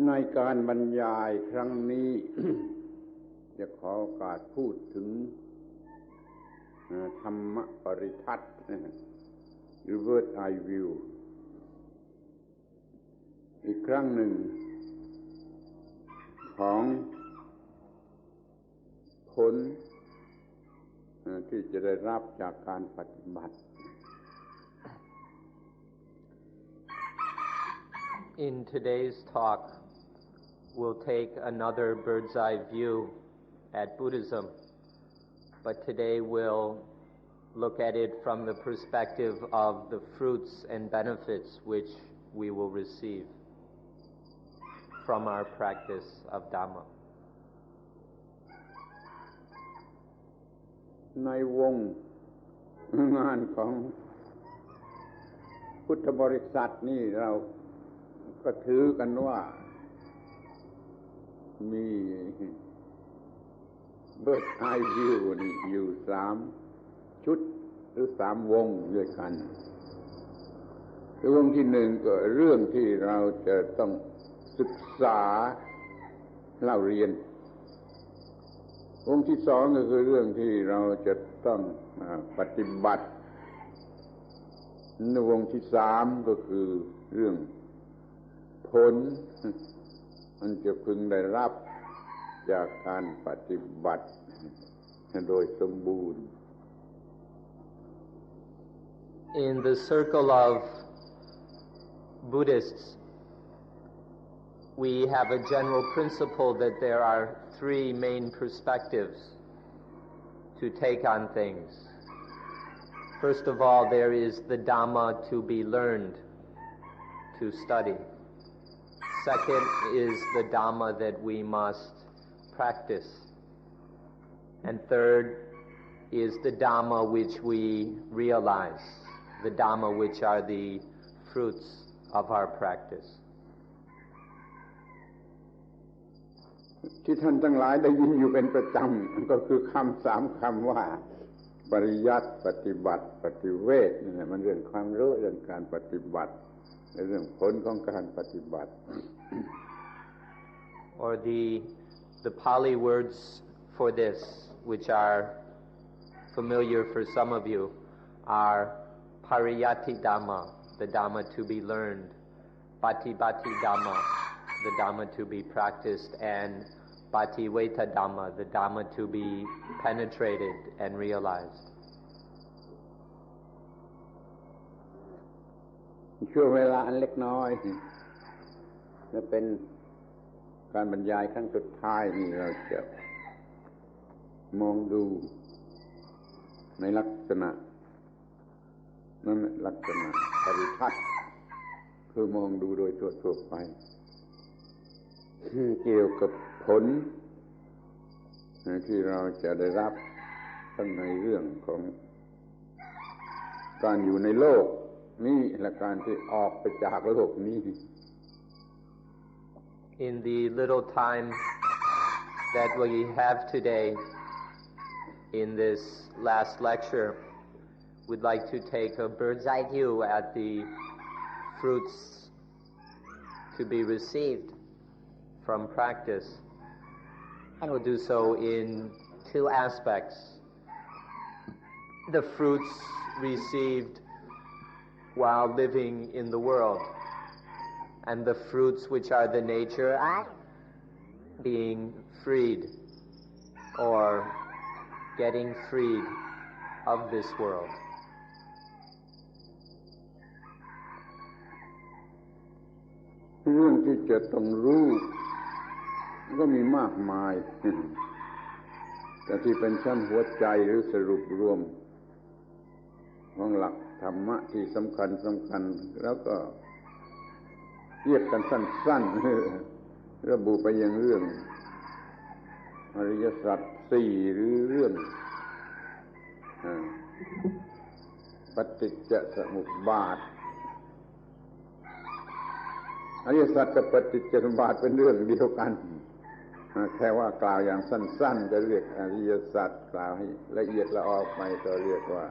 ในการบรรยายครั้งนี้ จะขอโอกาสพูดถึงธรรมปริทัศน์หรือ Word Eye View อีกครั้งหนึ่งของผลที่จะได้รับจากการปฏิบัติ In today's talk, we'll take another bird's eye view at Buddhism, but today we'll look at it from the perspective of the fruits and benefits which we will receive from our practice of Dhamma. ในวงงานของพุทธบริษัทนี่เราก็ถือกันว่ามี Bird Eye View นี่อยู่3ชุดหรือ3วงด้วยกันคือวงที่1ก็เรื่องที่เราจะต้องศึกษาเล่าเรียนวงที่2ก็คือเรื่องที่เราจะต้องปฏิบัติวงที่3ก็คือเรื่องผลมันจะพึงได้รับจากการปฏิบัติโดยสมบูรณ์ In the circle of Buddhists, we have a general principle that there are 3 main perspectives to take on things. First of all, there is the Dhamma to be learned, to study. Second is the Dhamma that we must practice. And third is the Dhamma which we realize, the Dhamma which are the fruits of our practice. ที่ท่านทั้งหลายได้ยินอยู่เป็นประจำก็คือคำ3คำว่าปริยัติปฏิบัติปฏิเวทนี่แหละมันเรื่องความรู้เรื่องการปฏิบัติและเรื่องผลของการปฏิบัติ Or the Pali words for this, which are familiar for some of you, are Pariyati Dhamma, the Dhamma to be learned, Patibati Dhamma, the Dhamma to be practiced, and Pativeta Dhamma, the Dhamma to be penetrated and realized. ช่วงเวลาอันเล็กน้อยจะเป็นการบรรยายครั้งสุดท้ายนี่เราจะมองดูในลักษณะนั่นลักษณะปริทัศน์คือมองดูโดยทั่วๆไปเกี่ยวกับผลที่เราจะได้รับทั้งในเรื่องของการอยู่ในโลกนี้และการที่ออกไปจากโลกนี้ In the little time that we have today in this last lecture, we'd like to take a bird's eye view at the fruits to be received from practice. And we'll do so in 2 aspects. The fruits received while living in the world, and the fruits which are the nature being freed or getting freed of this world. เรื่องที่จะต้องรู้ก็มีมากมายแต่ที่เป็นชั้นหัวใจหรือสรุปรวมของหลักธรรมะที่สำคัญแล้วก็เรียกกันสั้นๆระบุไปอย่างเรื่องอริยสัจ4หรือเรื่องปฏิจจสมุปบาทอริยสัจกับปฏิจจสมุปบาทเป็นเรื่องเดียวกันแค่ว่ากล่าวอย่างสั้นๆจะเรียกอริยสัจกล่าวให้ละเอียดละออไปก็เรียกว่า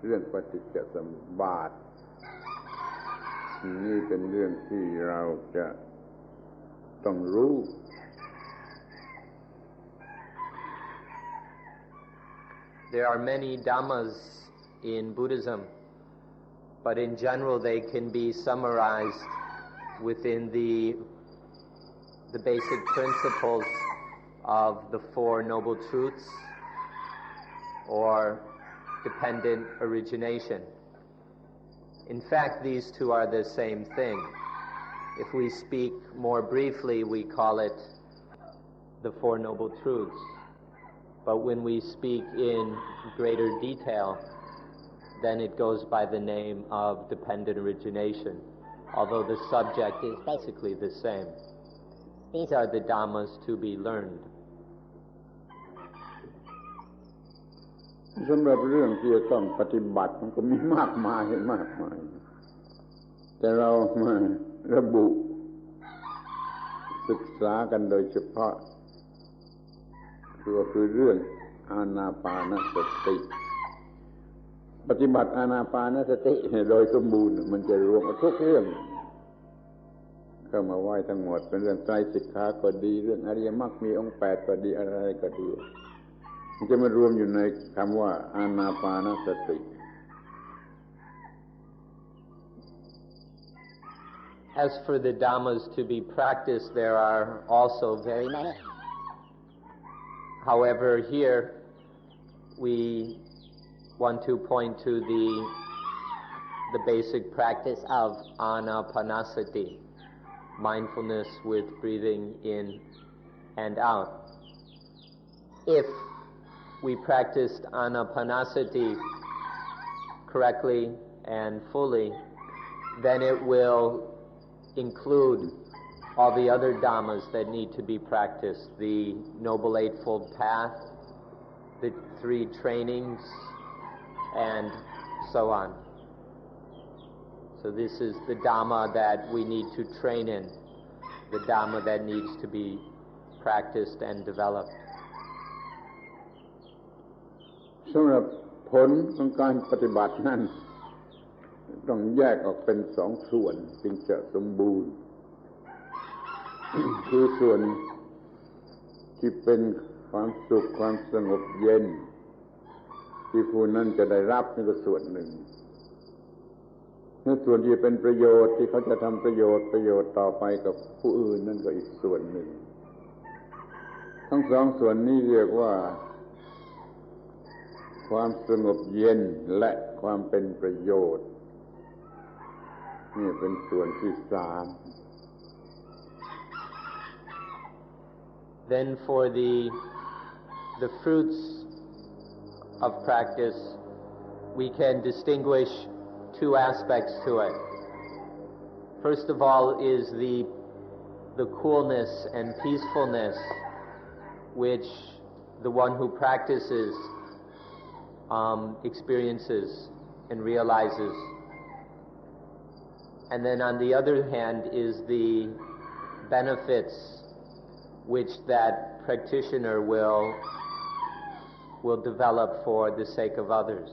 เรื่องปฏิจจสมุปบาท นี่เป็นเรื่องที่เราจะ ต้องรู้ There are many dhammas in Buddhism, but in general they can be summarized within the basic principles of the Four Noble Truths or dependent origination. In fact, these two are the same thing. If we speak more briefly, we call it the Four Noble Truths. But when we speak in greater detail, then it goes by the name of dependent origination, although the subject is basically the same. These are the dhammas to be learned. สำหรับเรื่องที่จะต้องปฏิบัติมันก็มีมากมายแต่เรามาระบุศึกษากันโดยเฉพาะคือเรื่องอานาปานสติปฏิบัติอานาปานสติโดยสมบูรณ์มันจะรวมทุกเรื่องเข้ามาไว้ทั้งหมดเป็นเรื่องไตรสิกขาก็ดีเรื่องอริยมรรคมีองค์8ก็ดีอะไรก็ดีมันจะมารวมอยู่ในคำว่าอานาปานสติ As for the dhammas to be practiced, there are also very many. However, here we want to point to the basic practice of anapanasati, mindfulness with breathing in and out. If we practiced anapanasati correctly and fully, then it will include all the other dhammas that need to be practiced, the Noble Eightfold Path, the 3 trainings, and so on. So this is the dhamma that we need to train in, the dhamma that needs to be practiced and developed. สำหรับผลของการปฏิบัตินั้นต้องแยกออกเป็น2 ส่วนจึงจะสมบูรณ์ คือส่วนที่เป็นความสุขความสงบเย็นที่ผู้นั้นจะได้รับนี่ก็ส่วนหนึ่งและส่วนที่เป็นประโยชน์ที่เขาจะทำประโยชน์ต่อไปกับผู้อื่นนั่นก็อีกส่วนหนึ่งทั้ง2 ส่วนนี้เรียกว่าความสงบเย็นและความเป็นประโยชน์นี่เป็นส่วนที่3 Then for the fruits of practice, we can distinguish 2 aspects to it. First of all is the coolness and peacefulness which the one who practices experiences and realizes. And then on the other hand is the benefits which that practitioner will develop for the sake of others.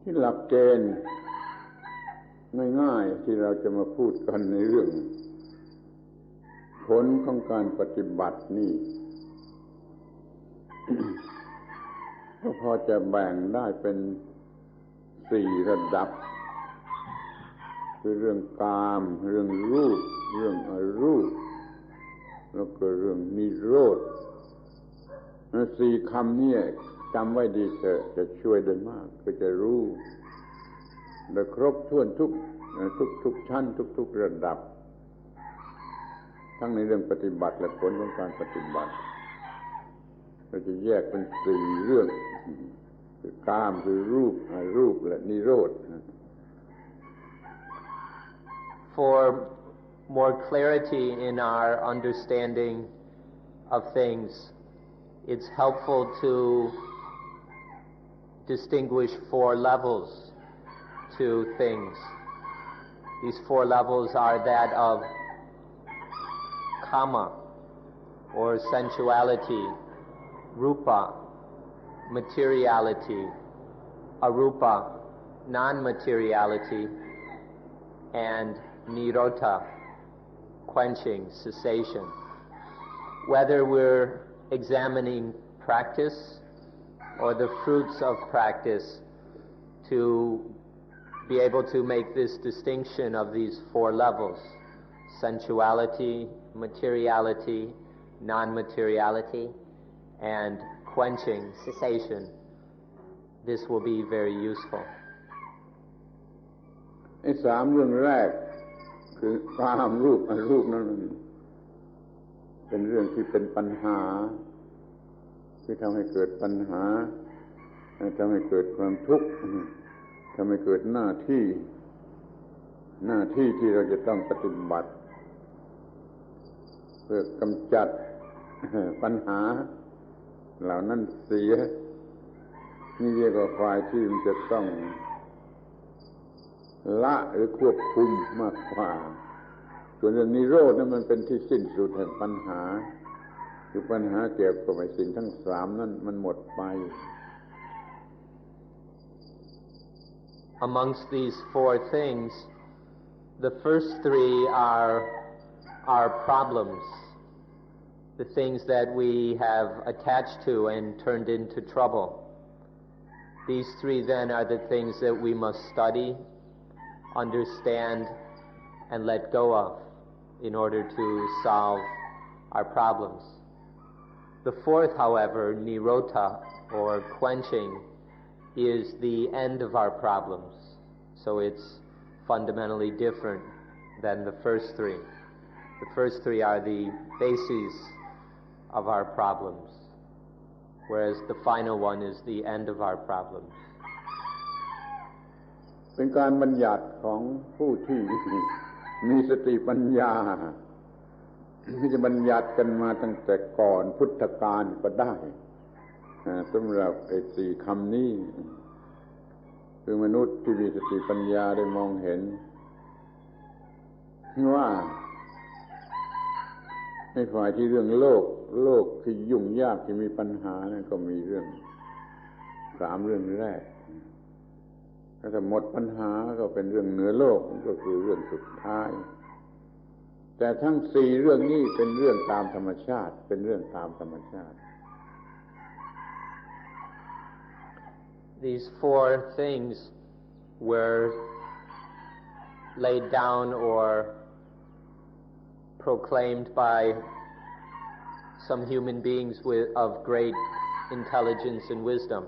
ที่หลักเกณฑ์ง่ายๆที่เราจะมาพูดกันในเรื่องผลของการปฏิบัตินี่ ก็พอจะแบ่งได้เป็น4 ระดับคือเรื่องกามเรื่องรูปเรื่องอรูปแล้วก็เรื่องนิโรธ4 คำนี้จำไว้ดีเถอะจะช่วยได้มากก็จะรู้ได้ครบถ้วนทุกชั้นทุกระดับทั้งในเรื่องปฏิบัติและผลของการปฏิบัติเราจะแยกเป็น4 เรื่องคือกามคือรูปอรูปและนิโรธ For more clarity in our understanding of things, it's helpful to distinguish 4 levels to things. These 4 levels are that of kama, or sensuality, rupa, materiality, arupa, non-materiality, and nirodha, quenching, cessation. Whether we're examining practice or the fruits of practice, to be able to make this distinction of these four levels: sensuality, materiality, non-materiality, and quenching, cessation. This will be very useful. ไอ้สามเรื่องแรกคือกามรูปอรูปนั้นเป็นเรื่องที่เป็นปัญหาที่ทำให้เกิดปัญหาทำให้เกิดความทุกข์ทำให้เกิดหน้าที่ที่เราจะต้องปฏิบัติเพื่อกำจัดปัญหาเหล่านั้นเสียนี่เรียกว่าฝ่ายที่มันจะต้องละหรือควบคุมมากกว่าส่วนเรื่องนิโรธนั้นมันเป็นที่สิ้นสุดแห่งปัญหาคือปัญหาเกี่ยวกับสิ่งทั้งสามนั้นมันหมดไป Amongst these four things, the first three are our problems, the things that we have attached to and turned into trouble. These three then are the things that we must study, understand, and let go of in order to solve our problems. The fourth, however, nirodha, or quenching, is the end of our problems. So it's fundamentally different than the first three. The first three are the bases of our problems, whereas the final one is the end of our problems. เป็นการบัญญัติของผู้ที่มีสติปัญญาที่จะบัญญัติกันมาตั้งแต่ก่อนพุทธกาลก็ได้สำหรับไอ้สี่คำนี้คือมนุษย์ที่มีสติปัญญาได้มองเห็นว่าในฝ่ายที่เรื่องโลกที่ยุ่งยากที่มีปัญหานั้นก็มีเรื่องสามเรื่องแรกถ้าหมดปัญหาก็เป็นเรื่องเหนือโลกก็คือเรื่องสุดท้ายแต่ทั้งสี่เรื่องนี้เป็นเรื่องตามธรรมชาติเป็นเรื่องตามธรรมชาติ These four things were laid down or proclaimed by some human beings of great intelligence and wisdom.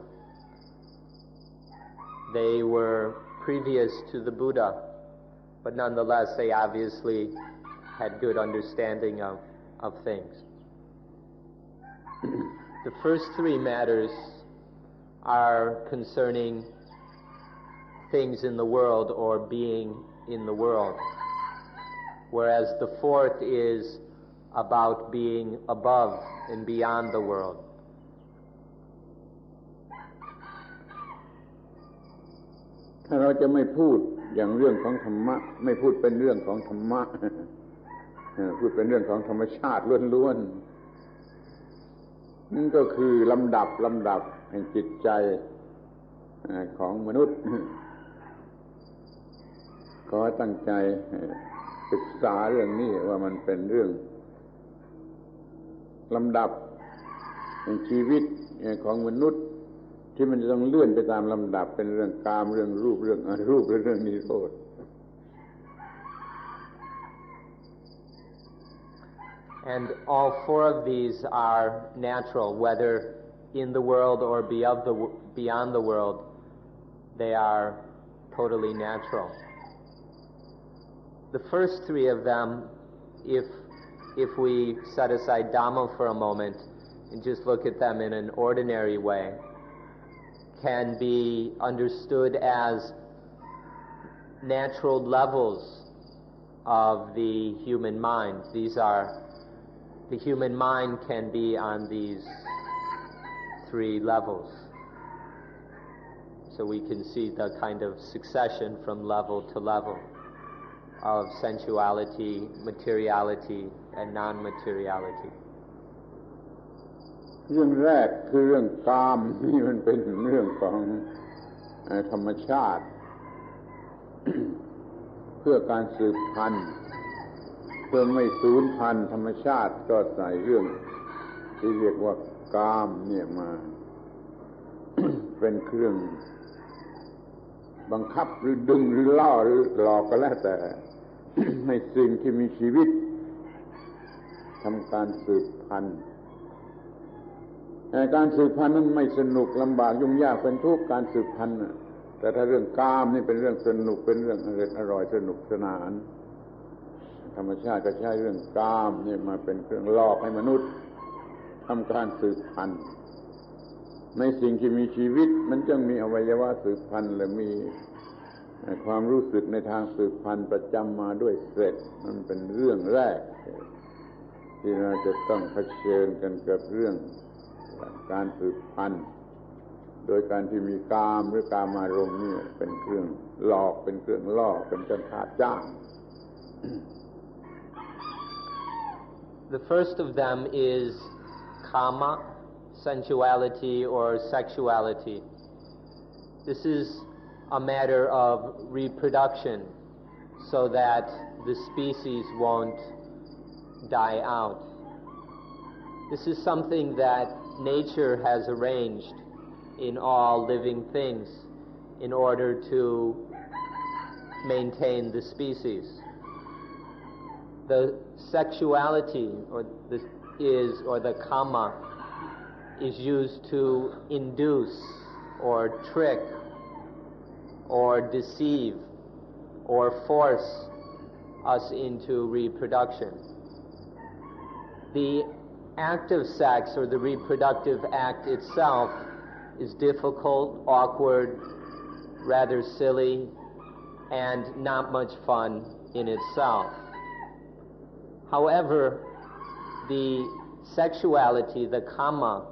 They were previous to the Buddha, but nonetheless they obviously had good understanding of things. The first three matters are concerning things in the world or being in the world, whereas the fourth is about being above and beyond the world. ถ้าเราจะไม่พูดอย่างเรื่องของธรรมะไม่พูดเป็นเรื่องของธรรมะพูดเป็นเรื่องของธรรมชาติล้วนๆนั่นก็คือลำดับแห่งจิตใจของมนุษย์ขอตั้งใจศึกษาเรื่องนี้ว่ามันเป็นเรื่องลำดับแห่งชีวิตของมนุษย์ที่มันจะต้องเลื่อนไปตามลำดับเป็นเรื่องกามเรื่องรูปเรื่องอรูปเรื่องนิโรธ And all four of these are natural, whether in the world or beyond the world, they are totally natural. The first three of them, if we set aside Dhamma for a moment and just look at them in an ordinary way, can be understood as natural levels of the human mind. The human mind can be on these three levels. So we can see the kind of succession from level to level of sensuality, materiality, and non-materiality. เรื่องแรกคือเรื่องกามนี่มันเป็นเรื่องของธรรมชาติ เพื่อการสืบพันธุ์เพื่อไม่สูญพันธุ์ธรรมชาติก็ใส่เรื่องที่เรียกว่ากามเนี่ยมา เป็นเครื่องบังคับหรือดึงหรือล่อหรือหลอกก็แล้วแต่ ให้สิ่งที่มีชีวิตทำการสืบพันธุ์แต่การสืบพันธุ์นั้นไม่สนุกลำบากยุ่งยากเป็นทุกข์การสืบพันธุ์แต่ถ้าเรื่องกามนี่เป็นเรื่องสนุกเป็นเรื่องอร่อยสนุกสนานธรรมชาติก็ใช้เรื่องกามนี่มาเป็นเครื่องล่อให้มนุษย์ทำการสืบพันธุ์ในสิ่งที่มีชีวิตมันจึงมีอวัยวะสืบพันธุ์และมีความรู้สึกในทางสืบพันธุ์ประจำมาด้วยเสร็จมันเป็นเรื่องแรกที่เราจะต้องเผชิญกันกับเรื่องการสืบพันธุ์โดยการที่มีกามหรือกามารมณ์นี่เป็นเครื่องหลอกเป็นเครื่องล่อเป็นเครื่องฆ่าจ้าง The first of them is kama, sensuality or sexuality. This is a matter of reproduction so that the species won't die out. This is something that nature has arranged in all living things in order to maintain the species. The sexuality or the kama is used to induce or trick or deceive or force us into reproduction. The act of sex or the reproductive act itself is difficult, awkward, rather silly, and not much fun in itself. However, the sexuality, the kama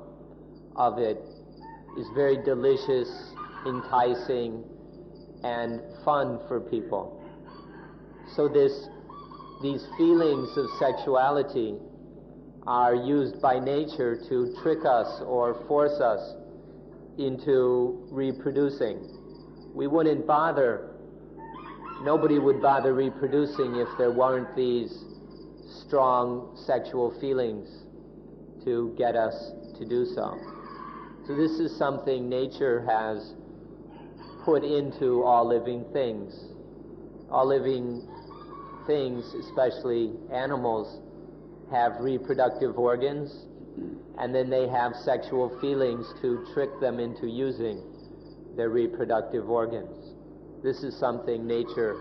of it, is very delicious, enticing, and fun for people. So these feelings of sexuality are used by nature to trick us or force us into reproducing. We wouldn't bother, nobody would bother reproducing if there weren't these strong sexual feelings to get us to do so. So this is something nature has put into all living things. All living things, especially animals, have reproductive organs, and then they have sexual feelings to trick them into using their reproductive organs. This is something nature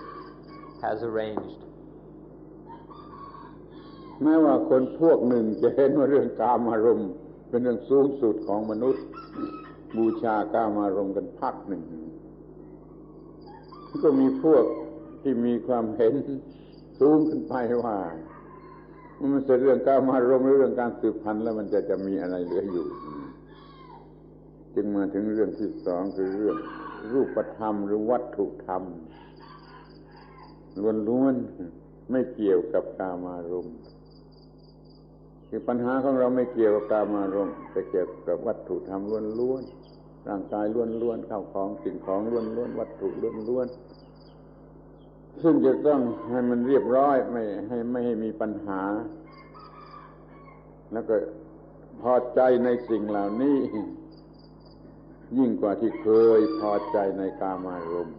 has arranged. แม้ว่าคนพวกหนึ่งจะเห็นว่าเรื่องกามารมณ์เป็นเรื่องสูงสุดของมนุษย์บูชากามารมณ์กันพักหนึ่งก็มีพวกที่มีความเห็นสูงขึ้นไปว่ามันจะเรื่องกามารมณ์หรือเรื่องการสืบพันธุ์แล้วมันจะมีอะไรเหลืออยู่จึงมาถึงเรื่องที่สองคือเรื่องรูปธรรมหรือวัตถุธรรมล้วนๆไม่เกี่ยวกับกามารมณ์คือปัญหาของเราไม่เกี่ยวกับกามารมณ์แต่เกี่ยวกับวัตถุธรรมล้วนๆร่างกายล้วนๆข้าวของสิ่งของล้วนๆวัตถุล้วนๆซึ่งจะต้องให้มันเรียบร้อยไม่ให้มีปัญหาแล้วก็พอใจในสิ่งเหล่านี้ยิ่งกว่าที่เคยพอใจในกามารมณ์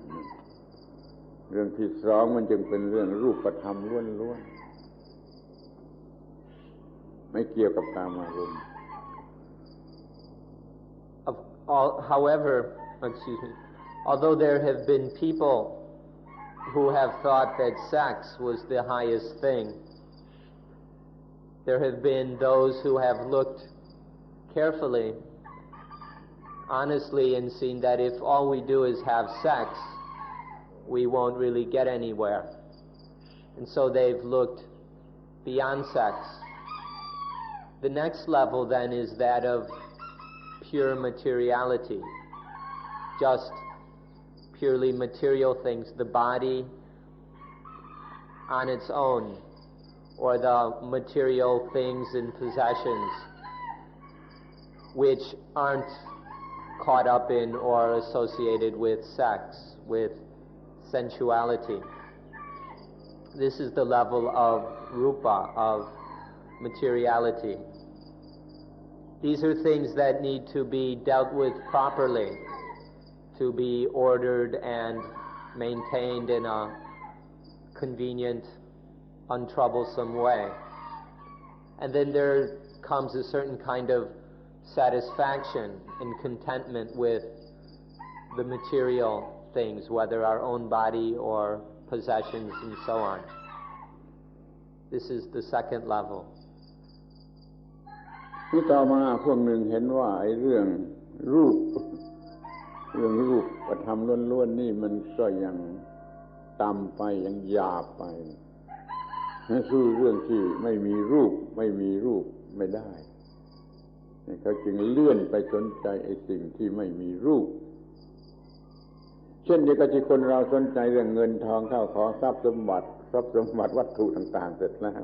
เรื่องที่สองมันจึงเป็นเรื่องรูปธรรมล้วนๆไม่เกี่ยวกับกามารมณ์ However, although there have been people who have thought that sex was the highest thing, there have been those who have looked carefully, honestly, and seen that if all we do is have sex, we won't really get anywhere. And so they've looked beyond sex. The next level then is that of pure materiality, just purely material things, the body on its own, or the material things and possessions which aren't caught up in or associated with sex, with sensuality. This is the level of rupa, of materiality. These are things that need to be dealt with properly, to be ordered and maintained in a convenient, untroublesome way. And then there comes a certain kind of satisfaction and contentment with the material things, whether our own body or possessions and so on. This is the second level. ที่ต่อมาพวกหนึ่งเห็นว่าไอ้เรื่องรูปธรรมล้วนๆนี่มันก็ยังต่ำไปยังหยาบไปสู้เรื่องที่ไม่มีรูปไม่ได้เขาจึงเลื่อนไปสนใจไอ้สิ่งที่ไม่มีรูปเช่นเดียวกับที่คนเราสนใจเรื่องเงินทองข้าวของทรัพย์สมบัติวัตถุต่างๆเสร็จแล้ว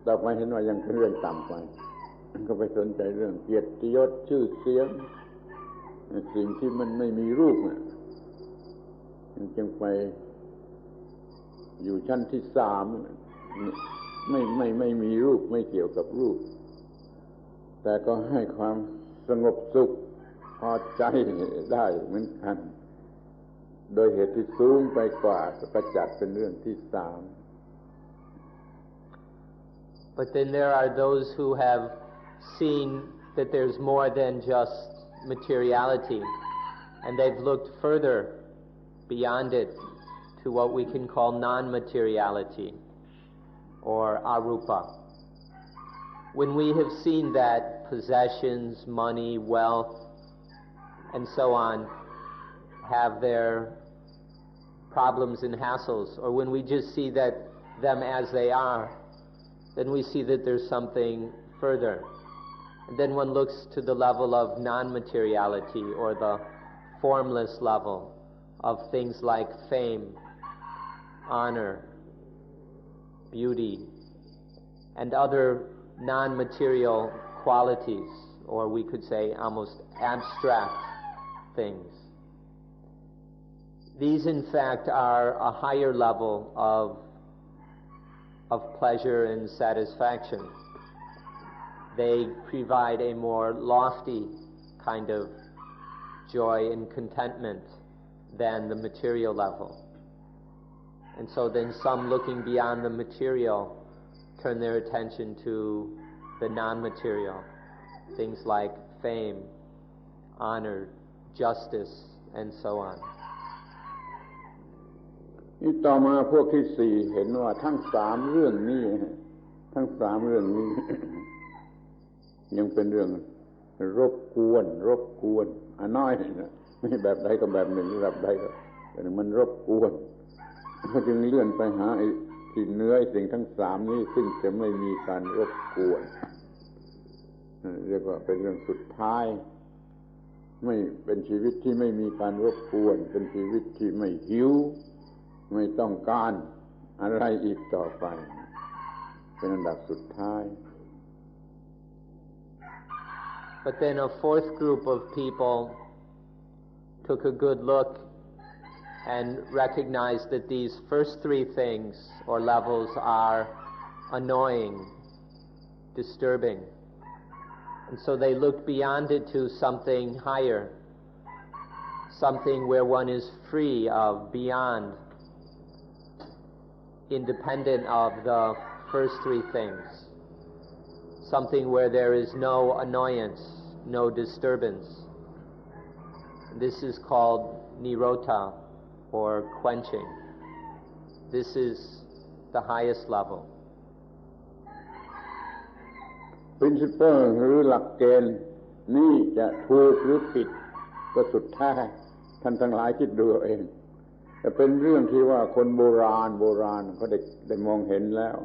ต่อไปเห็นว่ายังเป็นเรื่องต่ำไปก็ไปสนใจเรื่องเกียรติยศชื่อเสียงสิ่งที่มันไม่มีรูปจึงไปอยู่ชั้นที่สามไม่มีรูปไม่เกี่ยวกับรูปแต่ก็ให้ความสงบสุขพอใจได้เหมือนกันโดยเหตุที่สูงไปกว่าก็จัดเป็นเรื่องที่สาม But then there are those who have seen that there's more than just materiality, and they've looked further beyond it to what we can call non-materiality or arupa. When we have seen that possessions, money, wealth, and so on have their problems and hassles, or when we just see that them as they are, then we see that there's something further. And then one looks to the level of non-materiality, or the formless level of things like fame, honor, beauty, and other non-material qualities, or we could say almost abstract things. These, in fact, are a higher level of pleasure and satisfaction. They provide a more lofty kind of joy and contentment than the material level. And so then some, looking beyond the material, turn their attention to the non-material, things like fame, honor, justice, and so on. นี่ต่อมาพวกที่สี่เห็นว่าทั้งสามเรื่องนี้ ยังเป็นเรื่องรบกวนน้อยนะไม่แบบใดก็แบบหนึ่งแบบใดก็แต่มันรบกวนเขาจึงเลื่อนไปหาไอ้ที่เนื้อไอ้สิ่งทั้งสามนี้ซึ่งจะไม่มีการรบกวนเรียกว่าเป็นเรื่องสุดท้ายไม่เป็นชีวิตที่ไม่มีการรบกวนเป็นชีวิตที่ไม่หิวไม่ต้องการอะไรอีกต่อไปเป็นอันดับสุดท้าย But then a fourth group of people took a good look and recognized that these first three things or levels are annoying, disturbing. And so they looked beyond it to something higher, something where one is free of, beyond, independent of the first three things. Something where there is no annoyance, no disturbance. This is called nirota, or quenching. This is the highest level. Principle หรือหลักเกณฑ์นี่จะถูกหรือผิดก็สุดแท้ท่านทั้งหลายคิดดูเองแต่เป็นเรื่องที่ว่าคนโบราณเขาได้มองเห็นแล้ว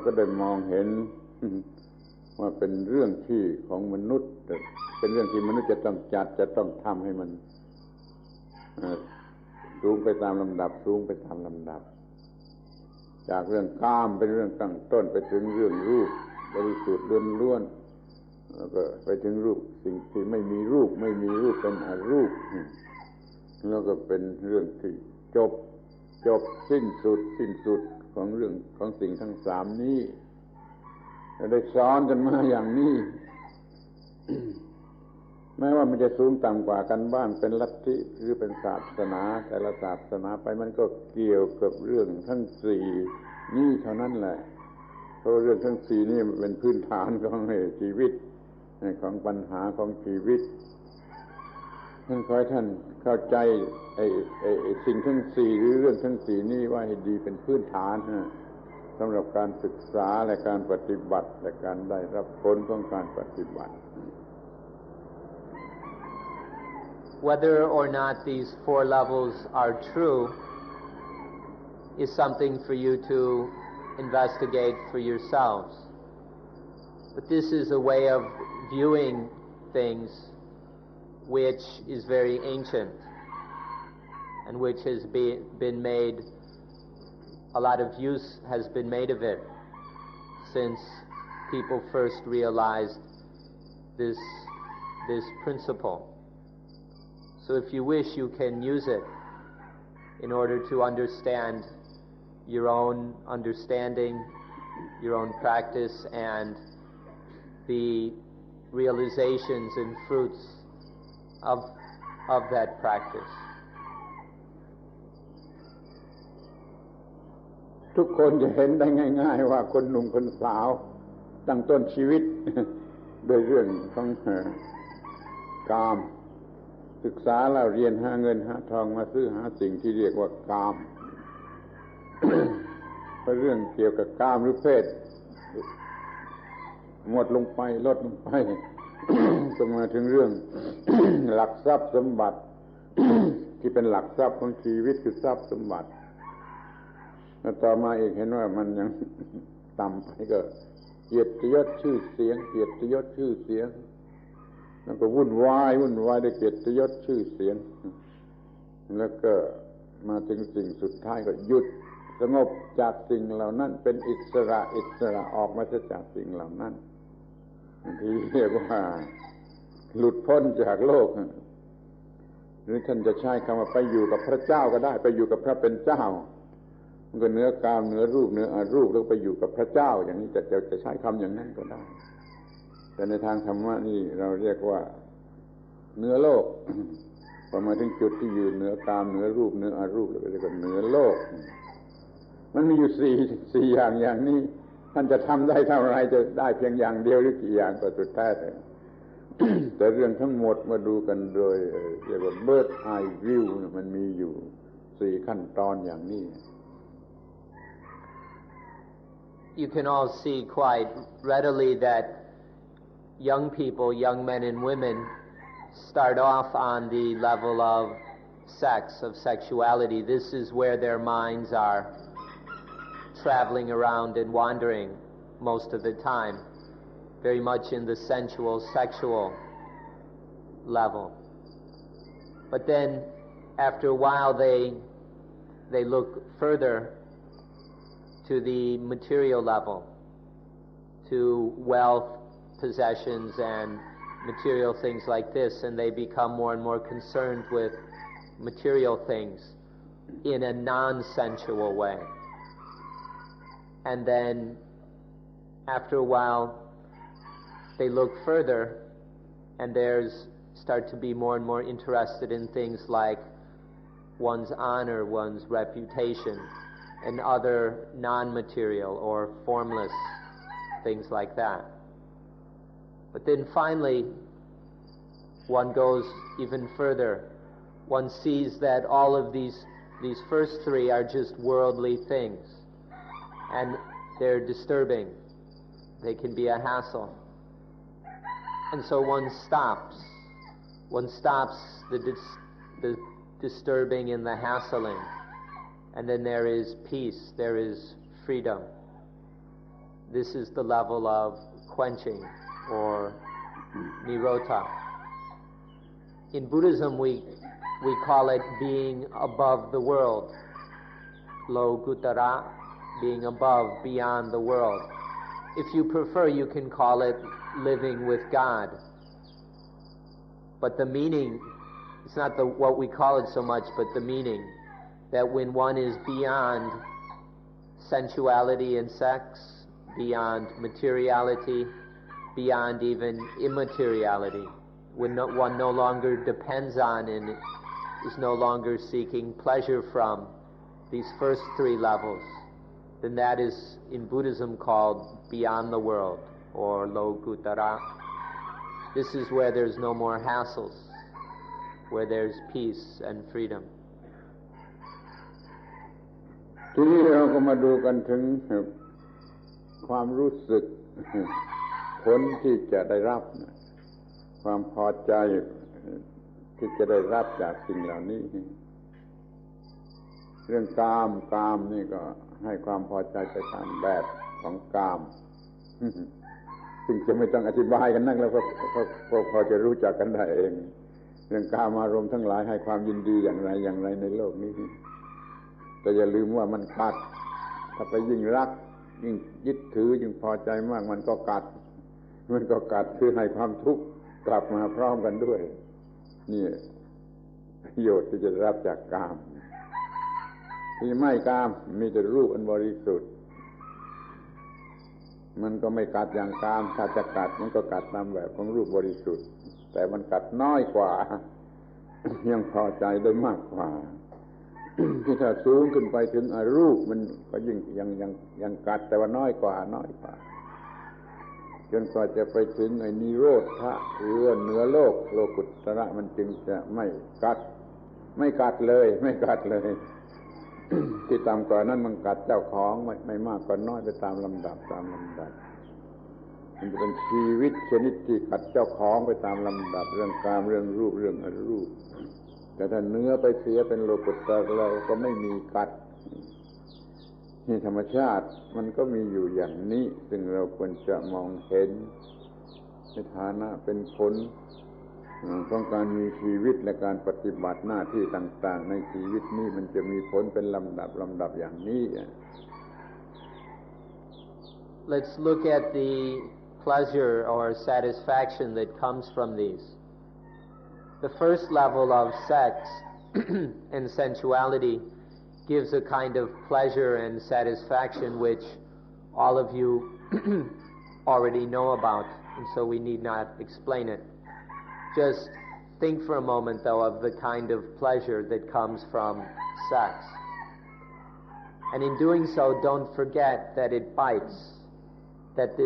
ก็ได้มองเห็นว่าเป็นเรื่องที่ของมนุษย์เป็นเรื่องที่มนุษย์จะต้องจัดจะต้องทำให้มันสูงไปตามลำดับจากเรื่องกามเป็นเรื่องตั้งต้นไปถึงเรื่องรูปบริสุทธิ์ล้วนๆแล้วก็ไปถึงรูปสิ่งที่ไม่มีรูปเป็นอรูปแล้วก็เป็นเรื่องที่จบ จบสิ้นสุดของเรื่องของสิ่งทั้งสามนี้ได้สอนกันมาอย่างนี้แม้ว่ามันจะสูงต่ำกว่ากันบ้างเป็นลัทธิหรือเป็นศาสนาแต่ละศาสนาไปมันก็เกี่ยวกับเรื่องทั้งสี่นี้เท่านั้นแหละเพราะเรื่องทั้งสี่นี่มันเป็นพื้นฐานของชีวิตของปัญหาของชีวิตท่านขอให้ท่านเข้าใจสิ่งทั้งสี่หรือเรื่องทั้งสี่นี้ว่าให้ดีเป็นพื้นฐานสำหรับการศึกษาและการปฏิบัติและการได้รับผลของการปฏิบัติ Whether or not these four levels are true is something for you to investigate for yourselves. But this is a way of viewing things which is very ancient and which has been made, a lot of use has been made of it since people first realized this principle. So if you wish, you can use it in order to understand your own understanding, your own practice, and the realizations and fruits of that practice. ทุกคนจะเห็นได้ง่ายๆว่าคนหนุ่มคนสาวตั้งต้นชีวิต โดยเรื่องของกามศึกษาแล้วเรียนหาเงินหาทองมาซื้อหาสิ่งที่เรียกว่ากาม เพราะเรื่องเกี่ยวกับกามหรือเพศหมดลงไปลดลงไป ก็มาถึงเรื่อง หลักทรัพย์สมบัติ ที่เป็นหลักทรัพย์ของชีวิตคือทรัพย์สมบัติแล้วต่อมาอีกเห็นว่ามันยัง ต่ำไปก็เกียรติยศชื่อเสียงเกียรติยศชื่อเสียงแล้วก็วุ่นวายด้วยเกียรติยศชื่อเสียงแล้วก็มาถึงสิ่งสุดท้ายก็หยุดสงบจากสิ่งเหล่านั้นเป็นอิสระออกมาจากสิ่งเหล่านั้นที่เรียกว่าหลุดพ้นจากโลกหรือท่านจะใช้คำว่าไปอยู่กับพระเจ้าก็ได้ไปอยู่กับพระเป็นเจ้ามันก็เหนือกามเหนือรูปเหนืออรูปแล้วไปอยู่กับพระเจ้าอย่างนี้จะใช้คำอย่างนั้นก็ได้แต่ในทางธรรมะนี่เราเรียกว่าเหนือโลกพอมาถึงจุดที่อยู่เหนือกามเหนือรูปเหนืออรูปแล้วก็เรียกว่าเหนือโลกมันมีอยู่สี่อย่างนี้ท่านจะทำได้เท่าไรจะได้เพียงอย่างเดียวหรือกี่อย่างก็สุดแท้แต่เรื่องทั้งหมดมาดูกันโดยเรียกว่า bird eye view มันมีอยู่สี่ขั้นตอนอย่างนี้ You can all see quite readily that young people, young men and women, start off on the level of sex, of sexuality. This is where their minds are traveling around and wandering most of the time, very much in the sensual, sexual level. But then, after a while, they look further to the material level, to wealth, possessions, and material things like this, and they become more and more concerned with material things in a non-sensual way. And then, after a while, they look further, and start to be more and more interested in things like one's honor, one's reputation, and other non-material or formless things like that. But then finally, one goes even further. One sees that all of these first three are just worldly things, and they're disturbing. They can be a hassle. And so one stops. One stops the disturbing and the hassling. And then there is peace, there is freedom. This is the level of quenching or nirota. In Buddhism, we call it being above the world. Lokuttara, being above, beyond the world. If you prefer, you can call it living with God. But the meaning, it's not what we call it so much, but the meaning that when one is beyond sensuality and sex, beyond materiality, beyond even immateriality, when one no longer depends on and is no longer seeking pleasure from these first three levels, then that is in Buddhism called beyond the world, or Lokutara. This is where there's no more hassles, where there's peace and freedom. ทีนี้เราก็มาดูกันถึงความรู้สึกผลที่จะได้รับความพอใจที่จะได้รับจากสิ่งเหล่านี้เรื่องกามนี่ก็ให้ความพอใจไปตามแบบของกามซึ่งจะไม่ต้องอธิบายกันนักแล้วก็พอจะรู้จักกันได้เองเรื่องกามอารมณ์ทั้งหลายให้ความยินดีอย่างไรในโลกนี้แต่อย่าลืมว่ามันกัดถ้าไปยิ่งรักยิ่งยึดถือยิ่งพอใจมากมันก็กัดคือให้ความทุกข์กลับมาพร้อมกันด้วยนี่ประโยชน์ที่จะรับจากกามที่ไม่กามมีแต่รูปอันบริสุทธิ์มันก็ไม่กัดอย่างกามถ้าจะกัดมันก็กัดตามแบบของรูปบริสุทธิ์แต่มันกัดน้อยกว่ายังพอใจได้มากกว่าที่ถ้าสูงขึ้นไปถึงอรูปมันก็ยิ่งยังกัดแต่ว่าน้อยกว่าจนกว่าจะไปถึงไอ้นิโรธะหรือเหนือโลกุตระมันจึงจะไม่กัดเลยที่ต่ำกว่านั้นมันกัดเจ้าของไม่มากก็น้อยไปตามลำดับมันจะเป็นชีวิตชนิดที่กัดเจ้าของไปตามลำดับเรื่องกามเรื่องรูปเรื่องอรูปแต่ถ้าเนื้อไปเสียเป็นโลกุตระแล้วก็ไม่มีกัดนี่ธรรมชาติมันก็มีอยู่อย่างนี้ซึ่งเราควรจะมองเห็นในฐานะเป็นผลของการมีชีวิตและการปฏิบัติหน้าที่ต่างๆในชีวิตนี้มันจะมีผลเป็นลำดับอย่างนี้ Let's look at the pleasure or satisfaction that comes from these. The first level of sex and sensuality gives a kind of pleasure and satisfaction which all of you already know about, and so we need not explain it. Just think for a moment, though, of the kind of pleasure that comes from sex. And in doing so, don't forget that it bites, that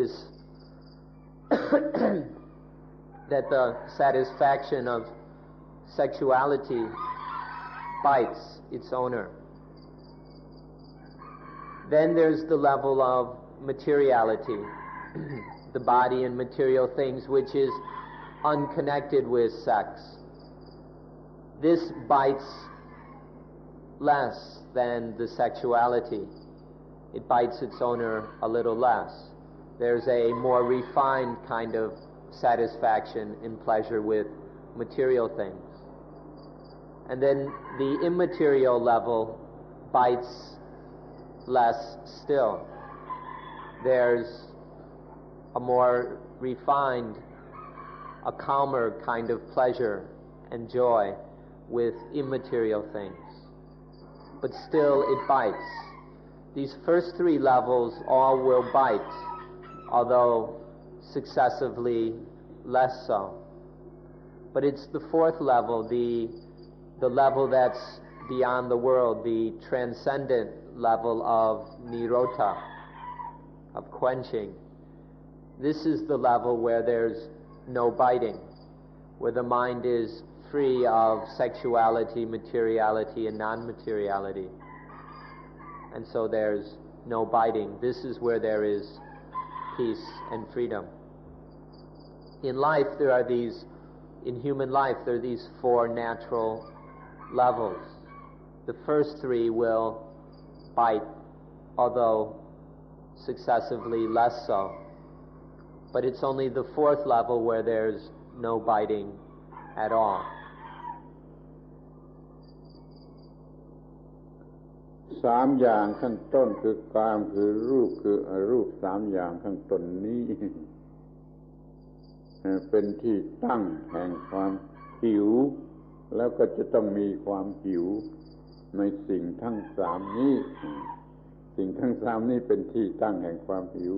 that the satisfaction of sexuality bites its owner. Then there's the level of materiality, the body and material things, which is unconnected with sex. This bites less than the sexuality. It bites its owner a little less. There's a more refined kind of satisfaction and pleasure with material things. And then the immaterial level bites less still. There's a more refined, a calmer kind of pleasure and joy with immaterial things. But still it bites. These first three levels all will bite, although successively less so. But it's the fourth level, the level that's beyond the world, the transcendent level of nirodha, of quenching. This is the level where there's no biting, where the mind is free of sexuality, materiality, and non-materiality. And so there's no biting. This is where there is peace and freedom. In life, in human life, there are these four natural levels. The first three will bite, although successively less so. But it's only the fourth level where there's no biting at all. สามอย่างข้างต้นคือกามคือรูปคืออรูปสามอย่างข้างต้นนี้เป็นที่ตั้งแห่งความหิวแล้วก็จะต้องมีความหิว ในสิ่งทั้งสามนี้สิ่งทั้งสามนี้เป็นที่ตั้งแห่งความหิว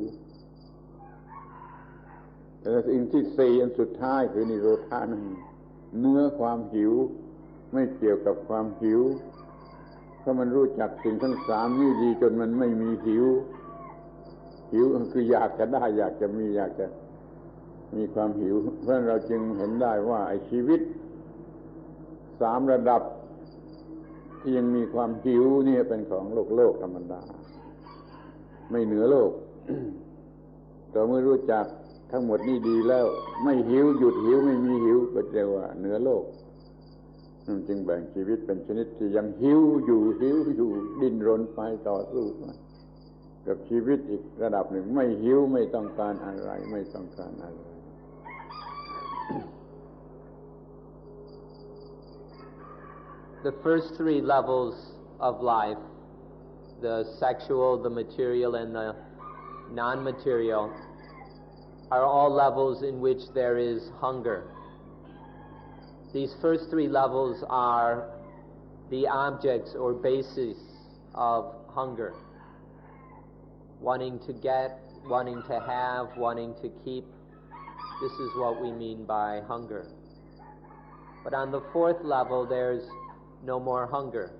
แต่สิ่งที่สี่อันสุดท้ายคือนิโรธานั้นเนื้อความหิวไม่เกี่ยวกับความหิวเพราะมันรู้จักสิ่งทั้งสามนี้ดีจนมันไม่มีหิวคืออยากจะได้อยากจะมีความหิวเพราะเราจึงเห็นได้ว่าไอ้ชีวิตสามระดับที่ยังมีความหิวนี่เป็นของโลกธรรมดาไม่เหนือโลก แต่เมื่อรู้จักทั้งหมดนี่ดีแล้วไม่หิวหยุดหิวไม่มีหิวก็เรียกว่าเหนือโลกจึงแบ่งชีวิตเป็นชนิดที่ยังหิวอยู่ดิ้นรนไปต่อสู้ไปกับชีวิตอีกระดับหนึ่งไม่หิวไม่ต้องการอะไรไม่ต้องการอะไร The first three levels of life, the sexual, the material, and the non-material, are all levels in which there is hunger. These first three levels are the objects or basis of hunger. Wanting to get, wanting to have, wanting to keep. This is what we mean by hunger. But on the fourth level, there's no more hunger.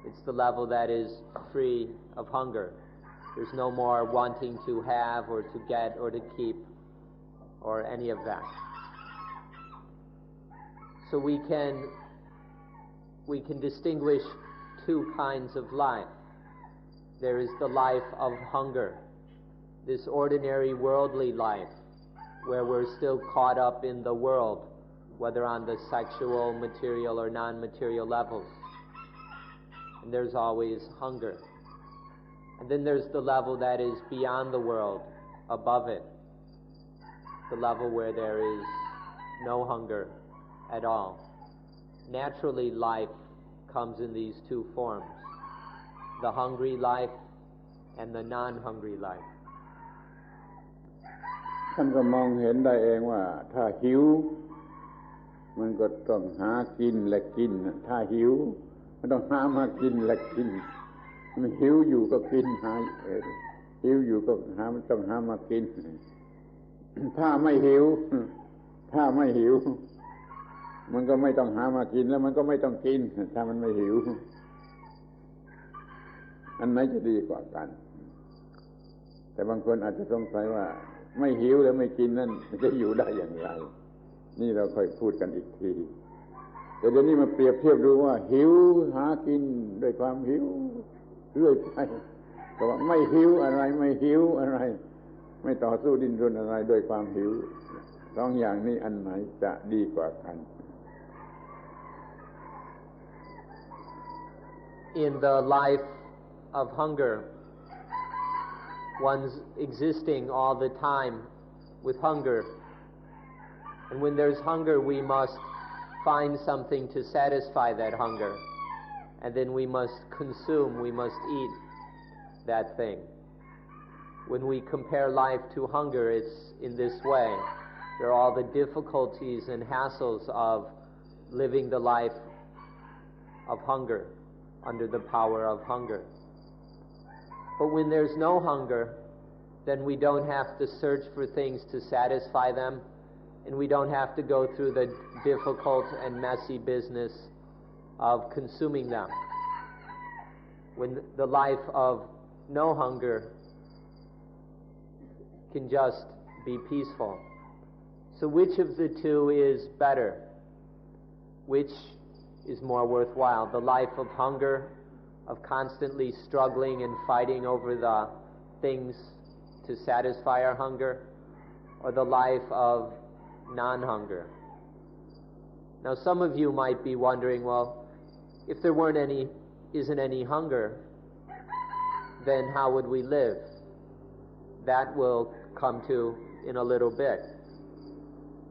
It's the level that is free of hunger. There's no more wanting to have or to get or to keep or any of that. So we can distinguish two kinds of life. There is the life of hunger, this ordinary worldly life, where we're still caught up in the world, whether on the sexual, material, or non-material levels. And there's always hunger. And then there's the level that is beyond the world, above it, the level where there is no hunger at all. Naturally, life comes in these two forms, the hungry life and the non-hungry life. ท่านก็มองเห็นได้เองว่าถ้าหิวมันก็ต้องหากินและกินถ้าหิวมันต้องหามากินและกินมันหิวอยู่ก็กินหิวอยู่ก็ต้องหามากินถ้าไม่หิวมันก็ไม่ต้องหามากินแล้วมันก็ไม่ต้องกินถ้ามันไม่หิวอันไหนจะดีกว่ากันแต่บางคนอาจจะสงสัยว่าไม่หิวแล้วไม่กินนั่นจะอยู่ได้อย่างไรนี่เราค่อยพูดกันอีกทีแต่เดี๋ยวนี้มาเปรียบเทียบดูว่าหิวหากินด้วยความหิวเรื่อยไปก็ว่าไม่หิวอะไรไม่ต่อสู้ดิ้นรนอะไรด้วยความหิวสองอย่างนี้อันไหนจะดีกว่ากัน In the life of hunger, one's existing all the time with hunger. And when there's hunger, we must find something to satisfy that hunger. And then we must consume, we must eat that thing. When we compare life to hunger, it's in this way. There are all the difficulties and hassles of living the life of hunger, under the power of hunger. But when there's no hunger, then we don't have to search for things to satisfy them, and we don't have to go through the difficult and messy business of consuming them. When the life of no hunger can just be peaceful. So which of the two is better? Which is more worthwhile? The life of hunger, of constantly struggling and fighting over the things to satisfy our hunger, or the life of non-hunger? Now some of you might be wondering, well, if there isn't any hunger, then how would we live? That will come to in a little bit.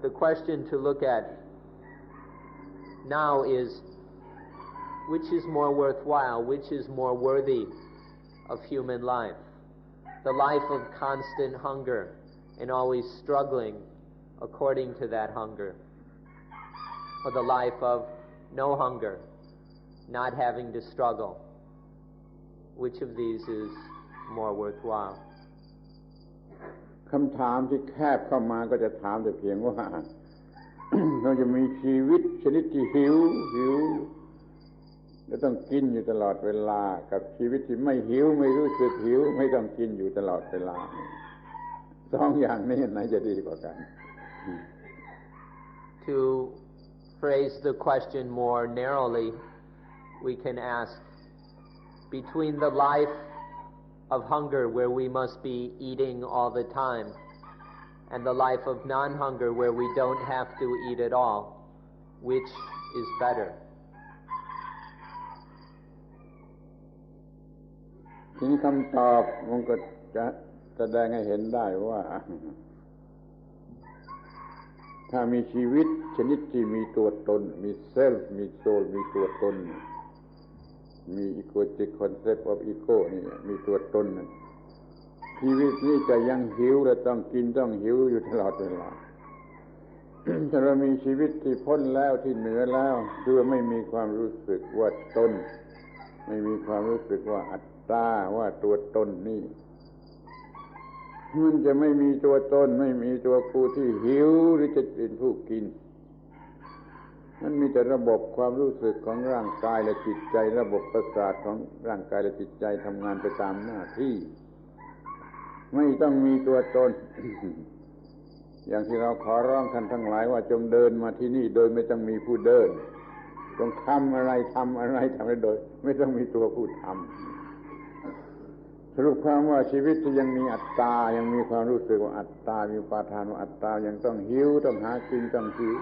The question to look at now is, which is more worthwhile, which is more worthy of human life? The life of constant hunger and always struggling according to that hunger, or the life of no hunger not having to struggle. Which of these is more worthwhile? คำถามที่แคบเข้ามาก็จะถามแต่เพียงว่า เราจะมีชีวิตชนิดที่หิวและต้องกินอยู่ตลอดเวลากับชีวิตที่ไม่หิวไม่รู้สึกหิวไม่ต้องกินอยู่ตลอดเวลาสองอย่างนี้ไหนจะดีกว่ากัน To phrase the question more narrowly, we can ask, between the life of hunger where we must be eating all the time and the life of non-hunger where we don't have to eat at all, which is better? ทีนี้คำตอบมันก็จะแสดงให้เห็นได้ว่าถ้ามีชีวิตชนิดที่มีตัวตนมีเซลฟ์มีโซลมีตัวตนมีอีโกจิกคอนเซปต์ออฟอีโก้นี่มีตัวตนชีวิตนี้จะยังหิวและต้องกินต้องหิวอยู่ตลอดเวลา ถ้าเรามีชีวิตที่พ้นแล้วที่เหนือแล้วคือไม่มีความรู้สึกว่าตนไม่มีความรู้สึกว่าอัตตาว่าตัวตนนี่มันจะไม่มีตัวตนไม่มีตัวกูที่หิวหรือจะเป็นผู้กินมันมีแต่ระบบความรู้สึกของร่างกายและจิตใจระบบประสาทของร่างกายและจิตใจทำงานไปตามหน้าที่ไม่ต้องมีตัวตน อย่างที่เราขอร้องท่านทั้งหลายว่าจงเดินมาที่นี่โดยไม่ต้องมีผู้เดินจงทำอะไรโดยไม่ต้องมีตัวผู้ทำสรุปความว่าชีวิตที่ยังมีอัตตายังมีความรู้สึกว่าอัตตามีอุปาทานว่าอัตตายังต้องหิวต้องหากินต้องหิว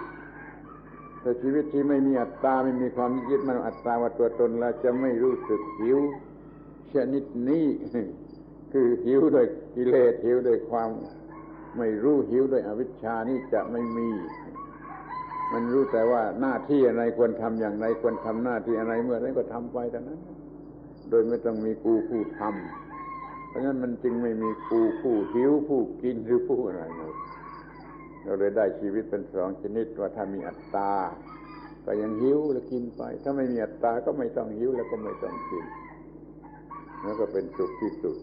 แต่ชีวิตที่ไม่มีอัตตาไม่มีความยึดมั่นอัตตาว่าตัวตนแล้วจะไม่รู้สึกหิวชนิดนี้คือหิวโดยกิเลสหิวโดยความไม่รู้หิวโดยอวิชชานี่จะไม่มีมันรู้แต่ว่าหน้าที่อะไรควรทำอย่างไรควรทำหน้าที่อะไรเมื่อไรก็ทำไปเท่านั้นโดยไม่ต้องมีกูผู้ทำเพราะฉะนั้นมันจึงไม่มีกูผู้หิวผู้กินหรือผู้อะไรเลยเราเลยได้ชีวิตเป็นสองชนิดว่าถ้ามีอัตตาก็ยังหิวแล้วกินไปถ้าไม่มีอัตตาก็ไม่ต้องหิวแล้วก็ไม่ต้องกินแล้วก็เป็นสุขที่สุด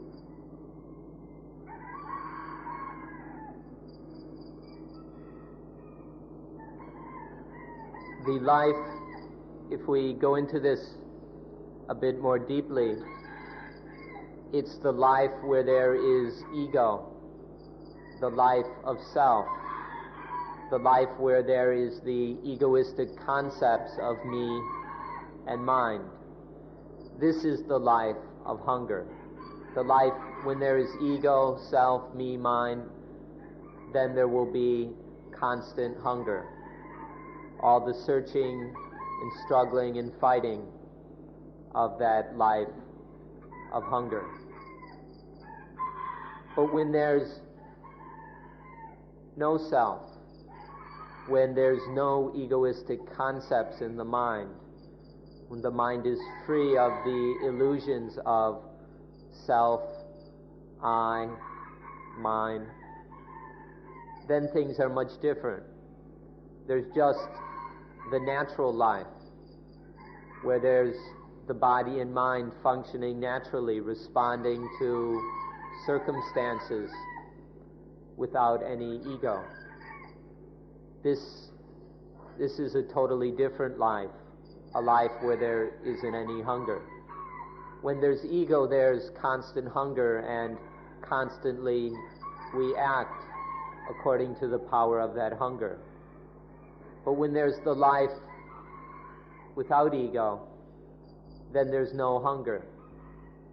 The life, if we go into this a bit more deeply, it's the life where there is ego, the life of self, the life where there is the egoistic concepts of me and mind. This is the life of hunger. The life when there is ego, self, me, mine, then there will be constant hunger. All the searching and struggling and fighting of that life of hunger. But when there's no self, when there's no egoistic concepts in the mind, when the mind is free of the illusions of self, I, mine, then things are much different. There's just the natural life, where there's the body and mind functioning naturally, responding to circumstances without any ego. This is a totally different life, a life where there isn't any hunger. When there's ego, there's constant hunger, and constantly we act according to the power of that hunger. But when there's the life without ego, then there's no hunger.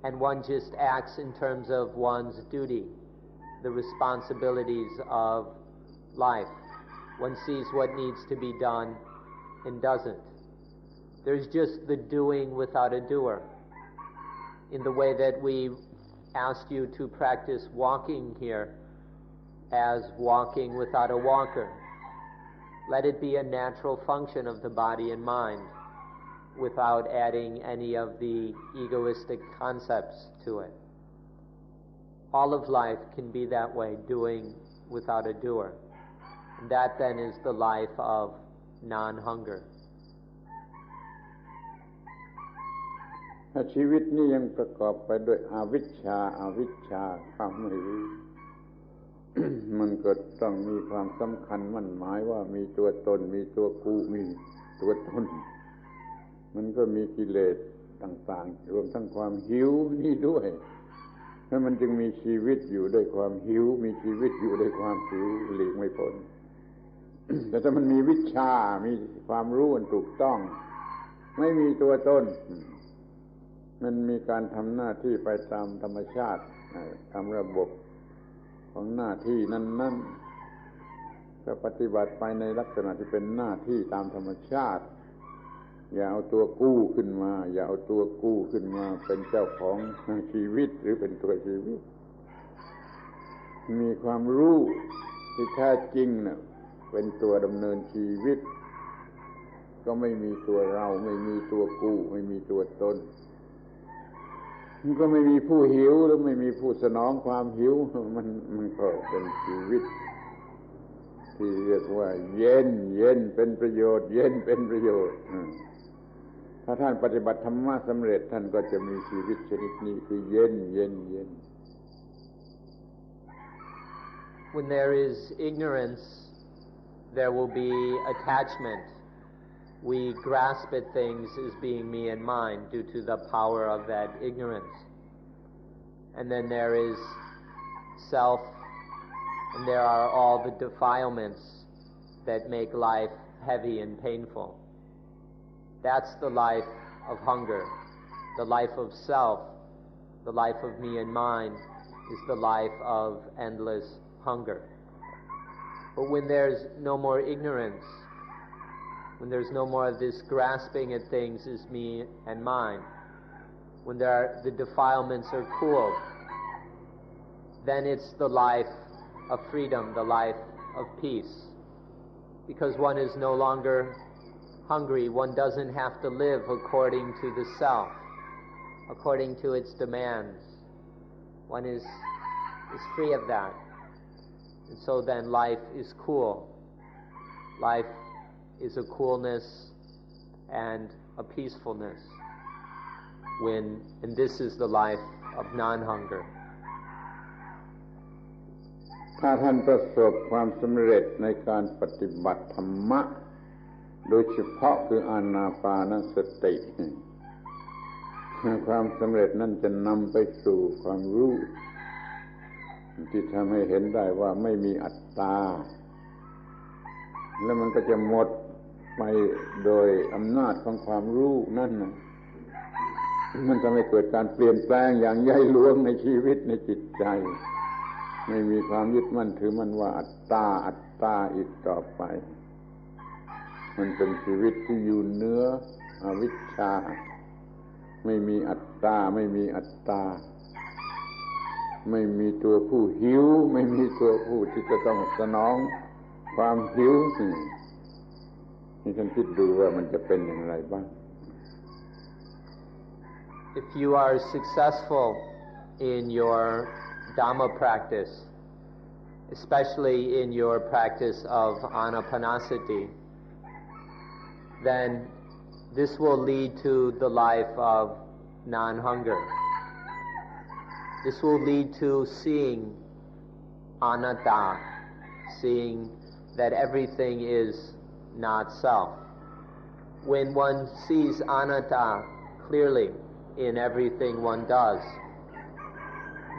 And one just acts in terms of one's duty, the responsibilities of life. One sees what needs to be done and doesn't. There's just the doing without a doer. In the way that we asked you to practice walking here as walking without a walker. Let it be a natural function of the body and mind without adding any of the egoistic concepts to it. All of life can be that way, doing without a doer. And that then is the life of non-hunger. ถ้าชีวิตนี้ยังประกอบไปด้วยอวิชชาความไม่รู้ มันก็ต้องมีความสำคัญมั่นหมายว่ามีตัวตนมีตัวกูมีตัวตนมันก็มีกิเลสต่างๆรวมทั้งความหิวนี่ด้วยแล้วมันจึงมีชีวิตอยู่ด้วยความหิวมีชีวิตอยู่ด้วยความหิวหลีกไม่พ้น แต่ถ้ามันมีวิชามีความรู้อันถูกต้องไม่มีตัวตนมันมีการทำหน้าที่ไปตามธรรมชาติตามระบบของหน้าที่นั้นๆก็ปฏิบัติไปในลักษณะที่เป็นหน้าที่ตามธรรมชาติอย่าเอาตัวกู้ขึ้นมาอย่าเอาตัวกู้ขึ้นมาเป็นเจ้าของชีวิตหรือเป็นตัวชีวิตมีความรู้ที่แท้จริงน่ะเป็นตัวดำเนินชีวิตก็ไม่มีตัวเราไม่มีตัวกู้ไม่มีตัวตนมันก็ไม่มีผู้หิวหรือไม่มีผู้สนองความหิวมันก็เป็นชีวิตที่เรียกว่าเย็นเป็นประโยชน์เย็นเป็นประโยชน์ถ้าท่านปฏิบัติธรรมะสำเร็จท่านก็จะมีชีวิตชนิดนี้คือเย็น When there is ignorance, there will be attachment. We grasp at things as being me and mine due to the power of that ignorance. And then there is self, and there are all the defilements that make life heavy and painful. That's the life of hunger. The life of self, the life of me and mine, is the life of endless hunger. But when there's no more ignorance, when there's no more of this grasping at things as me and mine, when the defilements are cooled, then it's the life of freedom, the life of peace. Because one is no longer hungry, one doesn't have to live according to the self, according to its demands. One is free of that. And so then life is cool. Life is a coolness and a peacefulness. And this is the life of non-hunger. ถ้าท่านประสบความสำเร็จในการปฏิบัติธรรมะโดยเฉพาะคืออานาปานสติความสำเร็จนั้นจะนำไปสู่ความรู้ที่ทำให้เห็นได้ว่าไม่มีอัตตาแล้วมันก็จะหมดไปโดยอำนาจของความรู้นั่นนะมันจะไม่เกิดการเปลี่ยนแปลงอย่างใหญ่หลวงในชีวิตในจิตใจไม่มีความยึดมั่นถือมั่นว่าอัตตาอีกต่อไปมันเป็นชีวิตที่อยู่เหนืออวิชชาไม่มีอัตตาไม่มีอัตตาไม่มีตัวผู้หิวไม่มีตัวผู้ที่จะต้องสนองความหิวนี่ท่านคิดดูว่ามันจะเป็นอย่างไรบ้าง If you are successful in your Dhamma practice, especially in your practice of anapanasati, then this will lead to the life of non-hunger. This will lead to seeing anatta, seeing that everything is not self. When one sees anatta clearly in everything one does,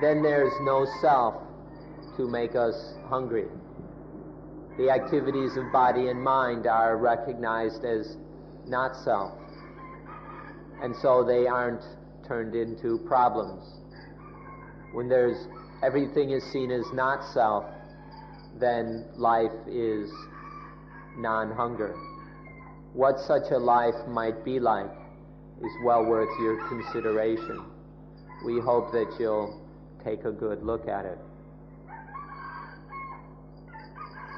then there's no self to make us hungry. The activities of body and mind are recognized as not self, and so they aren't turned into problems. When everything is seen as not self, then life is non-hunger. What such a life might be like is well worth your consideration. We hope that you'll take a good look at it.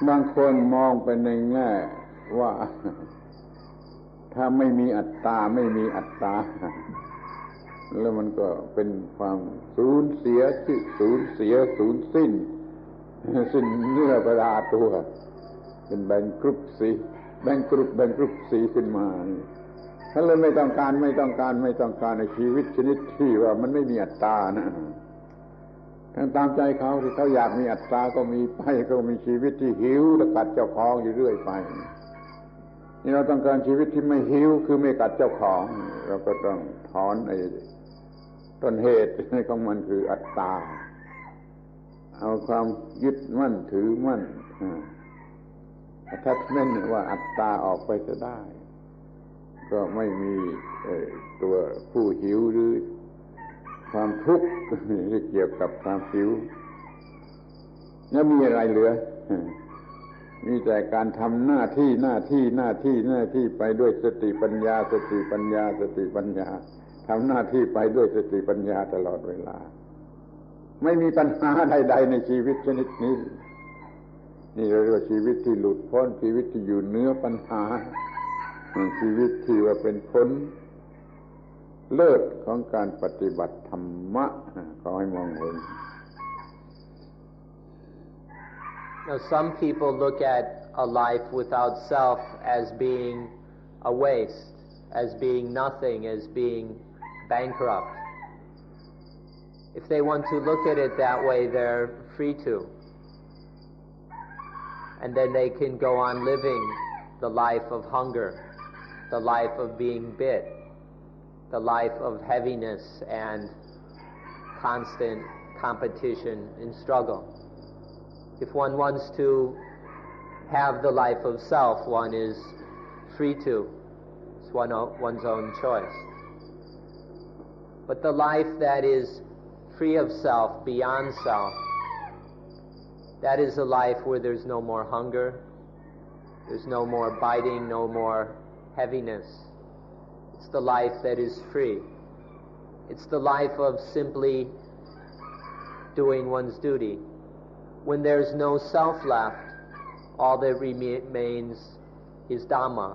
บางคนมองไปในแง่ว่าถ้าไม่มีอัตตาไม่มีอัตตาแล้วมันก็เป็นความสูญเสียที่สูญเสียสูญสิ้นเนื้อประดาตัวเป็นแบ่งกรุ๊ปสีขึ้นมา เขาเลยไม่ต้องการในชีวิตชนิดที่ว่ามันไม่มีอัตตานะทั้งตามใจเขาที่เขาอยากมีอัตตาก็มีไปก็มีชีวิตที่หิวและกัดเจ้าของอยู่เรื่อยไปนี่เราต้องการชีวิตที่ไม่หิวคือไม่กัดเจ้าของเราก็ต้องถอนไอ้ต้นเหตุของมันคืออัตตาเอาความยึดมั่นถือมั่นattachment ว่าอัตตาออกไปจะได้ก็ไม่มีตัวผู้หิวหรือความทุกข์ที่เกี่ยวกับความหิวแล้วมีอะไรเหลือมีแต่การทำหน้าที่ไปด้วยสติปัญญาทำหน้าที่ไปด้วยสติปัญญาตลอดเวลาไม่มีปัญหาใดๆในชีวิตชนิดนี้นี่เราเรียกว่าชีวิตที่หลุดพ้นชีวิตที่อยู่เหนือปัญหาชีวิตที่ว่าเป็นผลเลิศของการปฏิบัติธรรมะขอให้มองเห็น Now, some people look at a life without self as being a waste, as being nothing, as being bankrupt. If they want to look at it that way, they're free to. And then they can go on living the life of hunger, the life of being bit, the life of heaviness and constant competition and struggle. If one wants to have the life of self, one is free to. It's one's own choice. But the life that is free of self, beyond self, that is a life where there's no more hunger, there's no more biting, no more heaviness. It's the life that is free. It's the life of simply doing one's duty. When there's no self left, all that remains is Dhamma,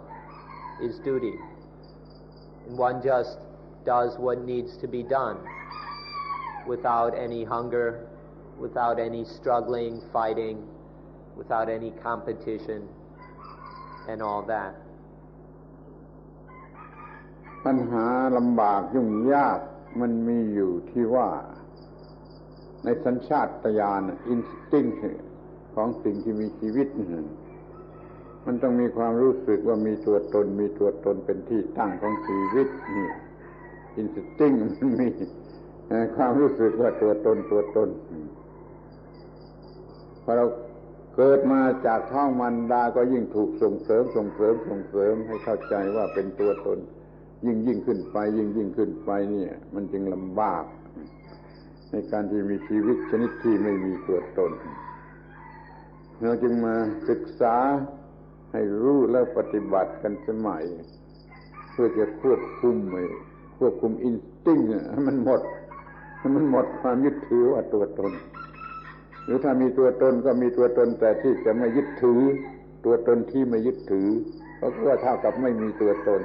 is duty. And one just does what needs to be done without any hunger, without any struggling, fighting, without any competition, and all that. ปัญหาลำบากยุ่งยากมันมีอยู่ที่ว่าในสัญชาตญาณ instinct ของสิ่งที่มีชีวิตมันต้องมีความรู้สึกว่ามีตัวตนเป็นที่ตั้งของชีวิตนี่ instinct มันมีความรู้สึกว่าตัวตนพอเราเกิดมาจากท้องมารดาก็ยิ่งถูกส่งเสริมให้เข้าใจว่าเป็นตัวตนยิ่งขึ้นไปเนี่ยมันจึงลำบากในการที่มีชีวิตชนิดที่ไม่มีตัวตนเราจึงมาศึกษาให้รู้แล้วปฏิบัติกันสมัยเพื่อจะควบคุมอินสติ้งให้มันหมดความยึดถือว่าตัวตนหรือถ้ามีตัวตนก็มีตัวตนแต่ที่จะไม่ยึดถือตัวตนที่ไม่ยึดถือเพราะว่าเท่ากับไม่มีตัวตน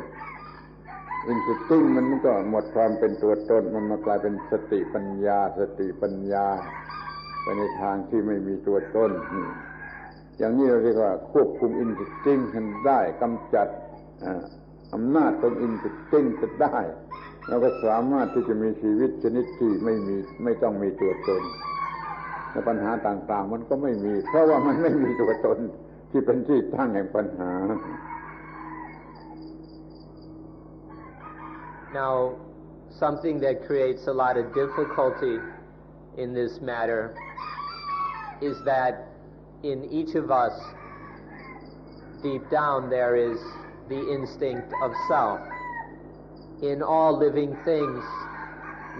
อินสติ้งมันก็หมดความเป็นตัวตนมันมากลายเป็นสติปัญญาไปในทางที่ไม่มีตัวตนอย่างนี้เราเรียกว่าควบคุมอินสติ้งให้ได้กำจัดอำนาจของอินสติ้งจะได้เราก็สามารถที่จะมีชีวิตชนิดที่ไม่ต้องมีตัวตนและปัญหาต่างๆมันก็ไม่มีเพราะว่ามันไม่มีตัวตนที่เป็นที่ตั้งแห่งปัญหา Now, something that creates a lot of difficulty in this matter is that in each of us, deep down, there is the instinct of self. In all living things,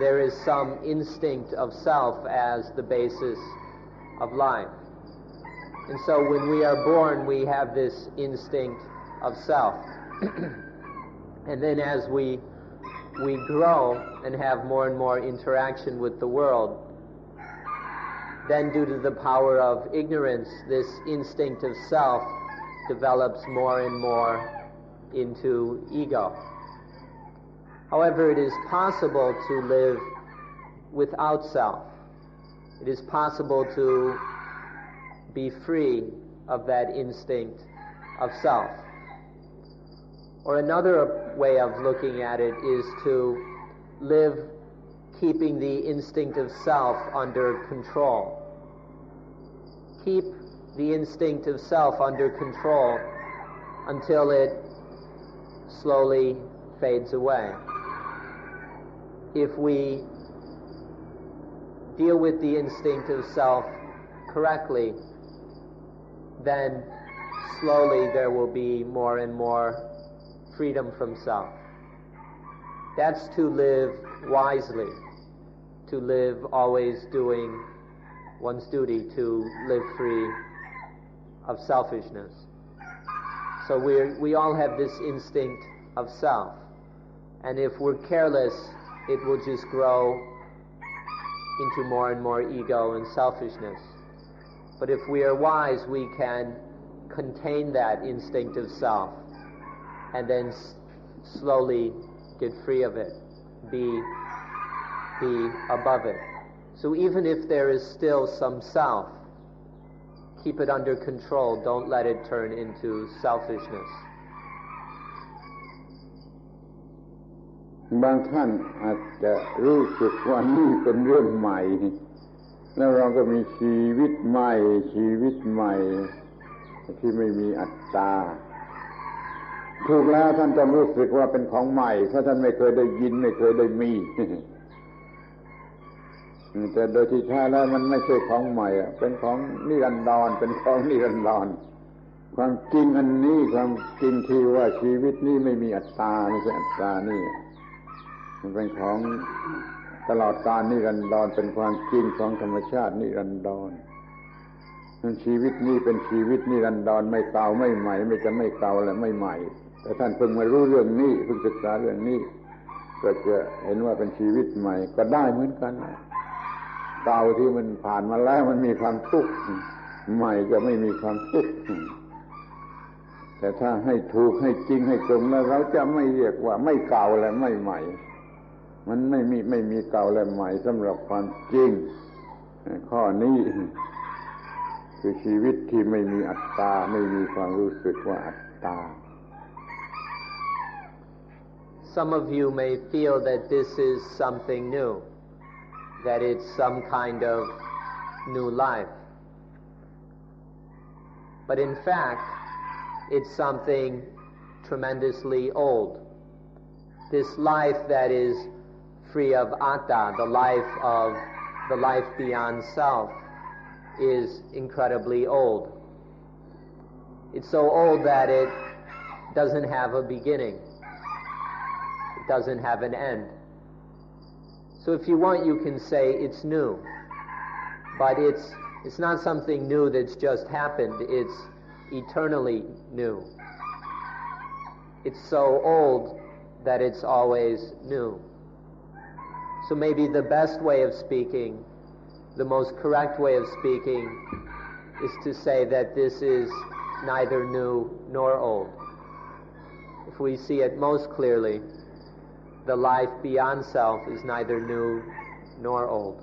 there is some instinct of self as the basis of life. And so when we are born, we have this instinct of self. And then as we grow and have more and more interaction with the world, then due to the power of ignorance, this instinct of self develops more and more into ego. However, it is possible to live without self. It is possible to be free of that instinct of self. Or another way of looking at it is to live keeping the instinct of self under control. Keep the instinct of self under control until it slowly fades away. If we deal with the instinct of self correctly, then slowly there will be more and more freedom from self. That's to live wisely, to live always doing one's duty, to live free of selfishness. So we all have this instinct of self, and if we're careless, it will just grow into more and more ego and selfishness. But if we are wise, we can contain that instinct of self and then slowly get free of it, be above it. So even if there is still some self, keep it under control. Don't let it turn into selfishness. บางท่านอาจจะรู้สึกว่านี่เป็นเรื่องใหม่แล้วเราก็มีชีวิตใหม่ที่ไม่มีอัตตาถูกแล้วท่านต้องรู้สึกว่าเป็นของใหม่เพราะท่านไม่เคยได้ยินไม่เคยได้มี แต่โดยที่แท้แล้วมันไม่ใช่ของใหม่เป็นของนิรันดรเป็นของนิรันดรความจริงอันนี้ความจริงที่ว่าชีวิตนี้ไม่มีอัตตาไม่ใช่อัตตานี่มันเป็นของตลอดกาลนิรันดรเป็นความจริงของธรรมชาตินิรันดรชีวิตนี้เป็นชีวิตนิรันดรไม่เก่าไม่ใหม่ไม่จะไม่เก่าและไม่ใหม่แต่ท่านเพิ่งมารู้เรื่องนี้เพิ่งศึกษาเรื่องนี้ก็จะเห็นว่าเป็นชีวิตใหม่ก็ได้เหมือนกันเก่าที่มันผ่านมาแล้วมันมีความทุกข์ใหม่ก็ไม่มีความทุกข์แต่ถ้าให้ถูกให้จริงให้ตรงแล้วเราจะไม่เรียกว่าไม่เก่าและไม่ใหม่มันไม่มีเก่าและใหม่สำหรับความจริงข้อนี้คือชีวิตที่ไม่มีอัตตาไม่มีความรู้สึกว่าอัตตา Some of you may feel that this is something new, that it's some kind of new life. But in fact, it's something tremendously old. This life that is free of atta, the life beyond self, is incredibly old. It's so old that it doesn't have a beginning. It doesn't have an end. So if you want, you can say it's new. But it's not something new that's just happened. It's eternally new. It's so old that it's always new. So maybe the best way of speaking, the most correct way of speaking, is to say that this is neither new nor old. If we see it most clearly, the life beyond self is neither new nor old.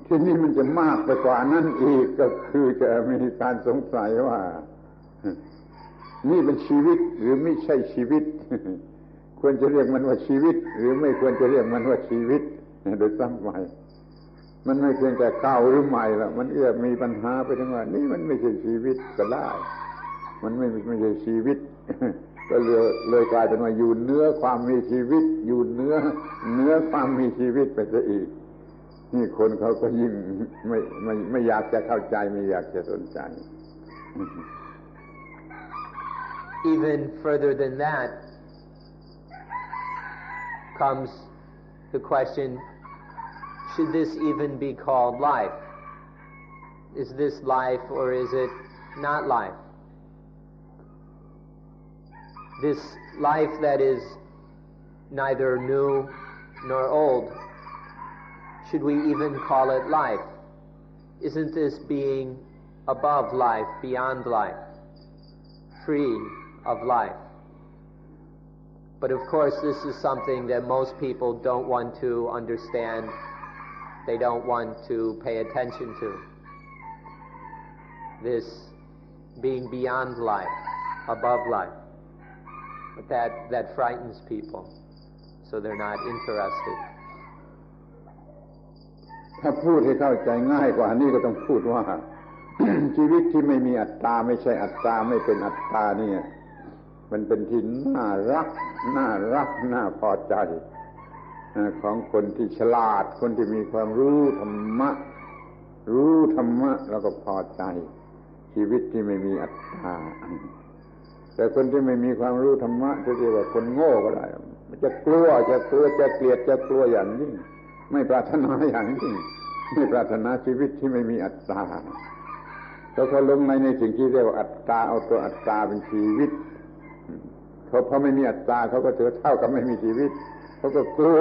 ทีนี้มันจะมากไปกว่านั้นอีกก็คือจะมีการสงสัยว่านี่เป็นชีวิตหรือไม่ใช่ชีวิตควรจะเรียกมันว่าชีวิตหรือไม่ควรจะเรียกมันว่าชีวิตโดยซ้ำไปมันไม่เพียงแต่เก่าหรือใหม่ละมันมีปัญหาไปถึงว่านี่มันไม่ใช่ชีวิตก็ได้มันไม่ใช่ชีวิตก็เลยกลายเป็นว่าอยู่เนื้อความมีชีวิตอยู่เนื้อความมีชีวิตไปซะอีกนี่คนเขาก็ยิ่งไม่อยากจะเข้าใจไม่อยากจะสนใจ Even further than that comes the question, should this even be called life? Is this life or is it not life? This life that is neither new nor old, should we even call it life? Isn't this being above life, beyond life, free of life? But of course, this is something that most people don't want to understand. They don't want to pay attention to. This being beyond life. above life. But that frightens people, so they're not interested. ถ้าพูดให้เข้าใจง่ายกว่านี้ก็ต้องพูดว่า ชีวิตที่ไม่มีอัตตาไม่ใช่อัตตาไม่เป็นอัตตาเนี่ยมันเป็นที่น่ารักน่าพอใจของคนที่ฉลาดคนที่มีความรู้ธรรมะแล้วก็พอใจชีวิตที่ไม่มีอัตตาแต่คนที่ไม่มีความรู้ธรรมะจะเรียกว่าคนโง่ก็ได้มันจะกลัวจะเกลียดจะกลัวอย่างยิ่งไม่ปรารถนาอย่างยิ่งไม่ปรารถนาชีวิตที่ไม่มีอัตตาเขาลงในสิ่งที่เรียกว่าอัตตาเอาตัวอัตตาเป็นชีวิตเพราะไม่มีอัตตาเขาก็ถือเท่ากับไม่มีชีวิตเขาก็กลั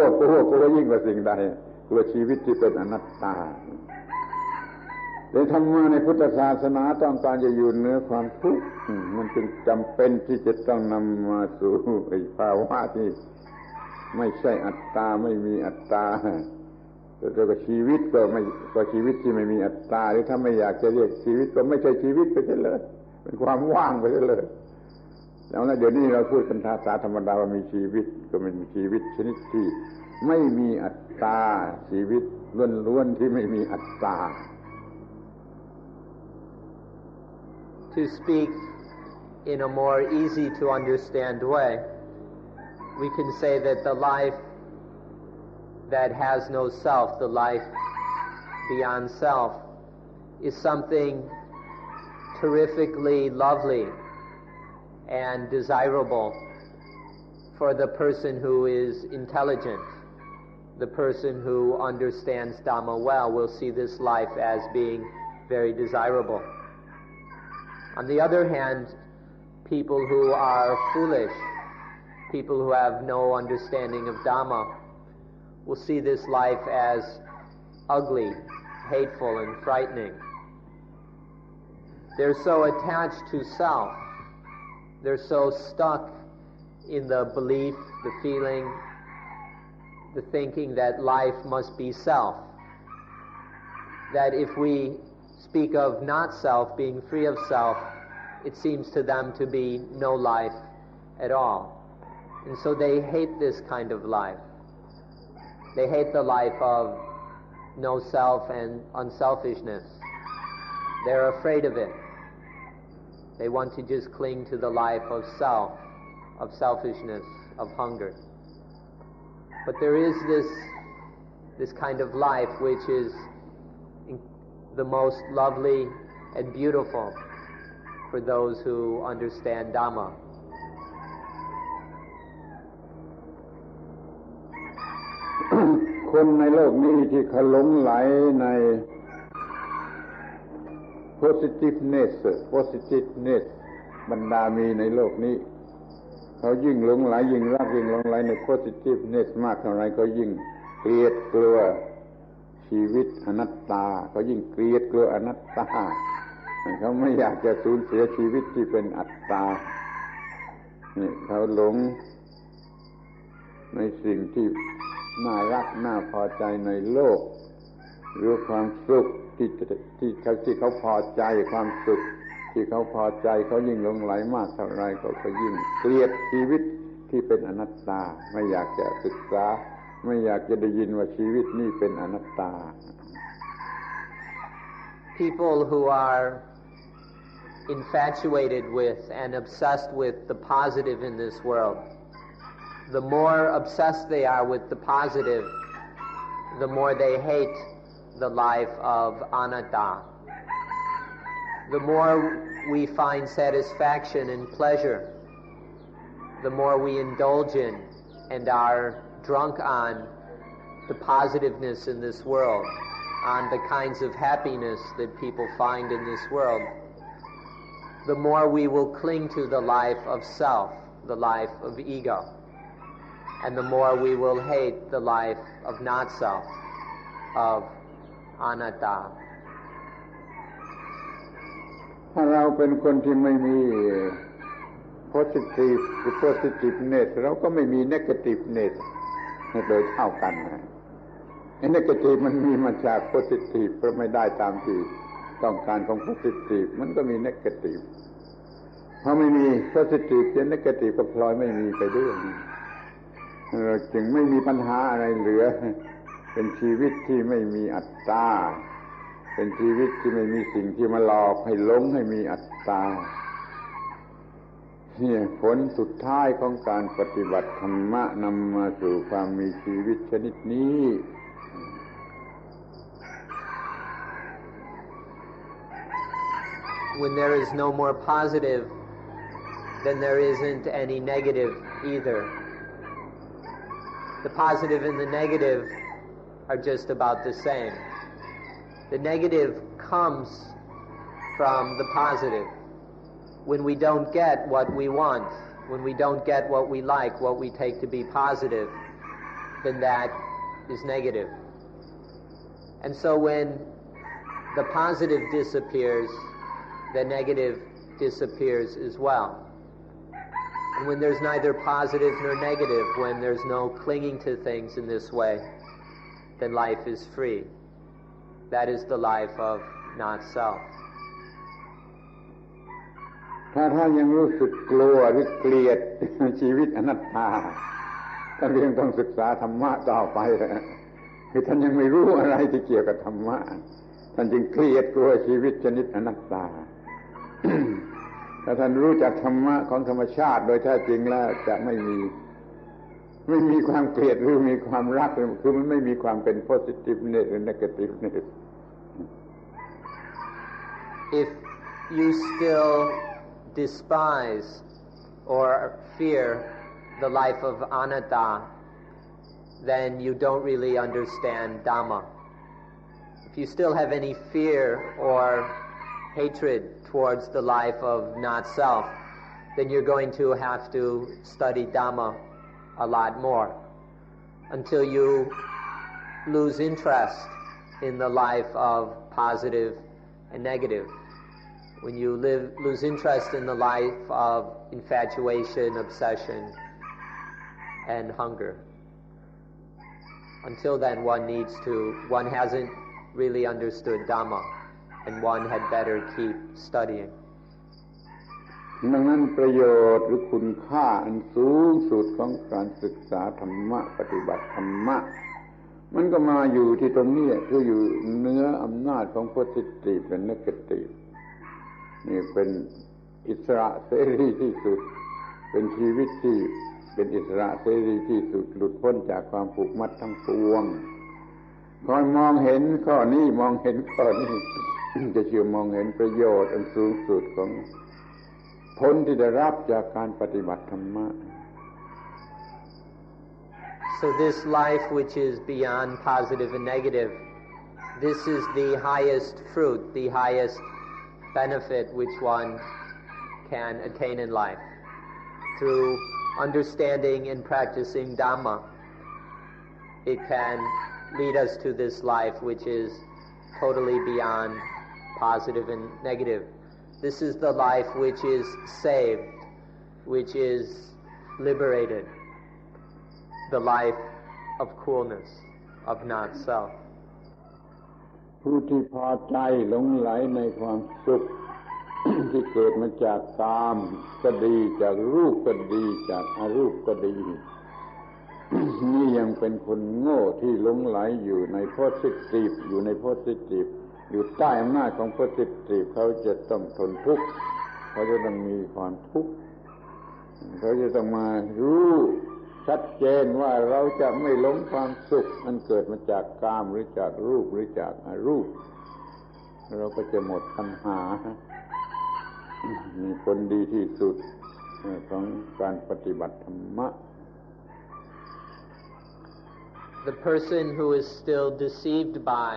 วยิ่งกว่าสิ่งใดกลัวชีวิตที่เป็นอนัตตาแต่ธรรมะในพุทธศาสนาต้องการจะอยู่เหนือความทุกข์มันจึงจำเป็นที่จะต้องนำมาสู่ภาวะที่ไม่ใช่อัตตาไม่มีอัตตาแต่ก็ชีวิตก็ชีวิตที่ไม่มีอัตตาหรือถ้าไม่อยากจะเรียกชีวิตก็ไม่ใช่ชีวิตไปเลยเป็นความว่างไปเลยแล้วเดี๋ยวนี้เราพูดกันภาษาธรรมดาว่ามีชีวิตก็มันมีชีวิตชนิดที่ไม่มีอัตตาชีวิตล้วนๆที่ไม่มีอัตตา To speak in a more easy to understand way, we can say that the life that has no self, the life beyond self, is something terrifically lovely and desirable for the person who is intelligent. The person who understands Dhamma well will see this life as being very desirable. On the other hand, people who are foolish, people who have no understanding of Dhamma, will see this life as ugly, hateful, and frightening. They're so attached to self. They're so stuck in the belief, the feeling, the thinking that life must be self, that if we speak of not self, being free of self, it seems to them to be no life at all. And so they hate this kind of life. They hate the life of no self and unselfishness. They're afraid of it. They want to just cling to the life of self, of selfishness, of hunger. But there is this kind of life which is the most lovely and beautiful for those who understand Dhamma. คนในโลกนี้ที่เขาหลงไหลใน positiveness บรรดามีในโลกนี้เขายิ่งหลงไหลยิ่งรักยิ่งหลงไหลใน positiveness มากเท่าไรเขายิ่งเกลียดกลัวชีวิตอนัตตาเขายิ่งเกลียดกลัวอนัตตาเขาไม่อยากจะสูญเสียชีวิตที่เป็นอัตตานี่เขาหลงในสิ่งที่น่ารักน่าพอใจในโลกหรือความสุขที่เขาพอใจความสุขที่เขาพอใจเขายิ่งหลงไหลมากเท่าไรเขาก็ยิ่งเกลียดชีวิตที่เป็นอนัตตาไม่อยากจะศึกษาไม่อยากจะได้ยินว่าชีวิตนี้เป็นอนัตตา People who are infatuated with and obsessed with the positive in this world, the more obsessed they are with the positive, the more they hate the life of anatta. The more we find satisfaction and pleasure, the more we indulge in and are drunk on the positiveness in this world, on the kinds of happiness that people find in this world, the more we will cling to the life of self, the life of ego, and the more we will hate the life of not self, of anatta. ถ้าเราเป็นคนที่ไม่มี positiveness เราก็ไม่มี negativeness โดยเท่ากันนะไอ้ negative มันมีมาจาก positive เพราะไม่ได้ตามที่ต้องการของ positive มันก็มี negative ค พอไม่มี positive และ negative ก็พลอยไม่มีไปด้วยจึงไม่มีปัญหาอะไรเหลือเป็นชีวิตที่ไม่มีอัตตาเป็นชีวิตที่ไม่มีสิ่งที่มาหลอกให้หลงให้มีอัตตาเนี่ยผลสุดท้ายของการปฏิบัติธรรมะนำมาสู่ความมีชีวิตชนิดนี้ When there is no more positive, then there isn't any negative either. The positive and the negative are just about the same. The negative comes from the positive. When we don't get what we want, when we don't get what we like, what we take to be positive, then that is negative. And so when the positive disappears, the negative disappears as well. And when there's neither positive nor negative, when there's no clinging to things in this way, then life is free. That is the life of not self. ถ้าท่านยังรู้สึกกลัวหรือเกลียดชีวิตอนัตตาท่านยังต้องศึกษาธรรมะต่อไปคือท่านยังไม่รู้อะไรที่เกี่ยวกับธรรมะท่านจึงเกลียดกลัวชีวิตชนิดอนัตตา ถ้าท่านรู้จักธรรมะของธรรมชาติโดยแท้จริงแล้วจะไม่มีความเกลียดหรือมีความรักคือมันไม่มีความเป็น positiveness หรือ negativeness. If you still despise or fear the life of anatta, then you don't really understand Dhamma. If you still have any fear or hatred towards the life of not self, then you're going to have to study Dhamma a lot more until you lose interest in the life of positive and negative. When you lose interest in the life of infatuation, obsession, and hunger. Until then, one hasn't really understood Dhamma, and one had better keep studying. ดังนั้นประโยชน์หรือคุณค่าอันสูงสุดของการศึกษาธรรมะปฏิบัติธรรมะมันก็มาอยู่ที่ตรงนี้คืออยู่เหนืออำนาจของ positive และ negative นี่เป็นอิสระเสรีที่สุดเป็นชีวิตที่เป็นอิสระเสรีที่สุดหลุดพ้นจากความผูกมัดทั้งปวงคอยมองเห็นข้อนี้มองเห็นข้อนี้ จะเชื่อมองเห็นประโยชน์อันสูงสุดของผลที่ได้รับจากการปฏิบัติธรรมะ So this life which is beyond positive and negative, this is the highest fruit, the highest benefit which one can attain in life. Through understanding and practicing Dhamma, it can lead us to this life which is totally beyond positive and negative. This is the life which is saved, which is liberated, the life of coolness, of not self. ผู้ที่พอใจหลงไหลในความสุข ที่เกิดมาจากกามก็ดีจากรูปก็ดีจากอรูปก็ดี นี่ยังเป็นคนโง่ที่หลงไหลอยู่ใน positive อยู่ใน positive อยู่ใต้อำนาจของ positive เขาจะต้องทนทุกข์เขาจะต้องมีความทุกข์เขาจะต้องมารู้ชัดเจนว่าเราจะไม่หลงความสุขมันเกิดมาจากกามหรือจากรูปหรือจากอรูปเราก็จะหมดปัญหามีผลดีที่สุดของการปฏิบัติธรรมะ The person who is still deceived by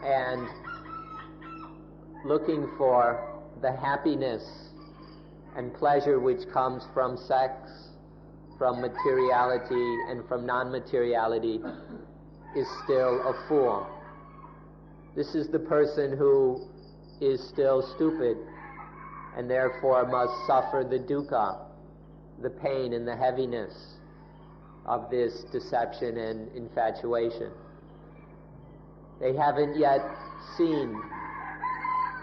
and looking for the happiness and pleasure which comes from sex, from materiality and from non-materiality is still a fool. This is the person who is still stupid and therefore must suffer the dukkha, the pain and the heaviness of this deception and infatuation. They haven't yet seen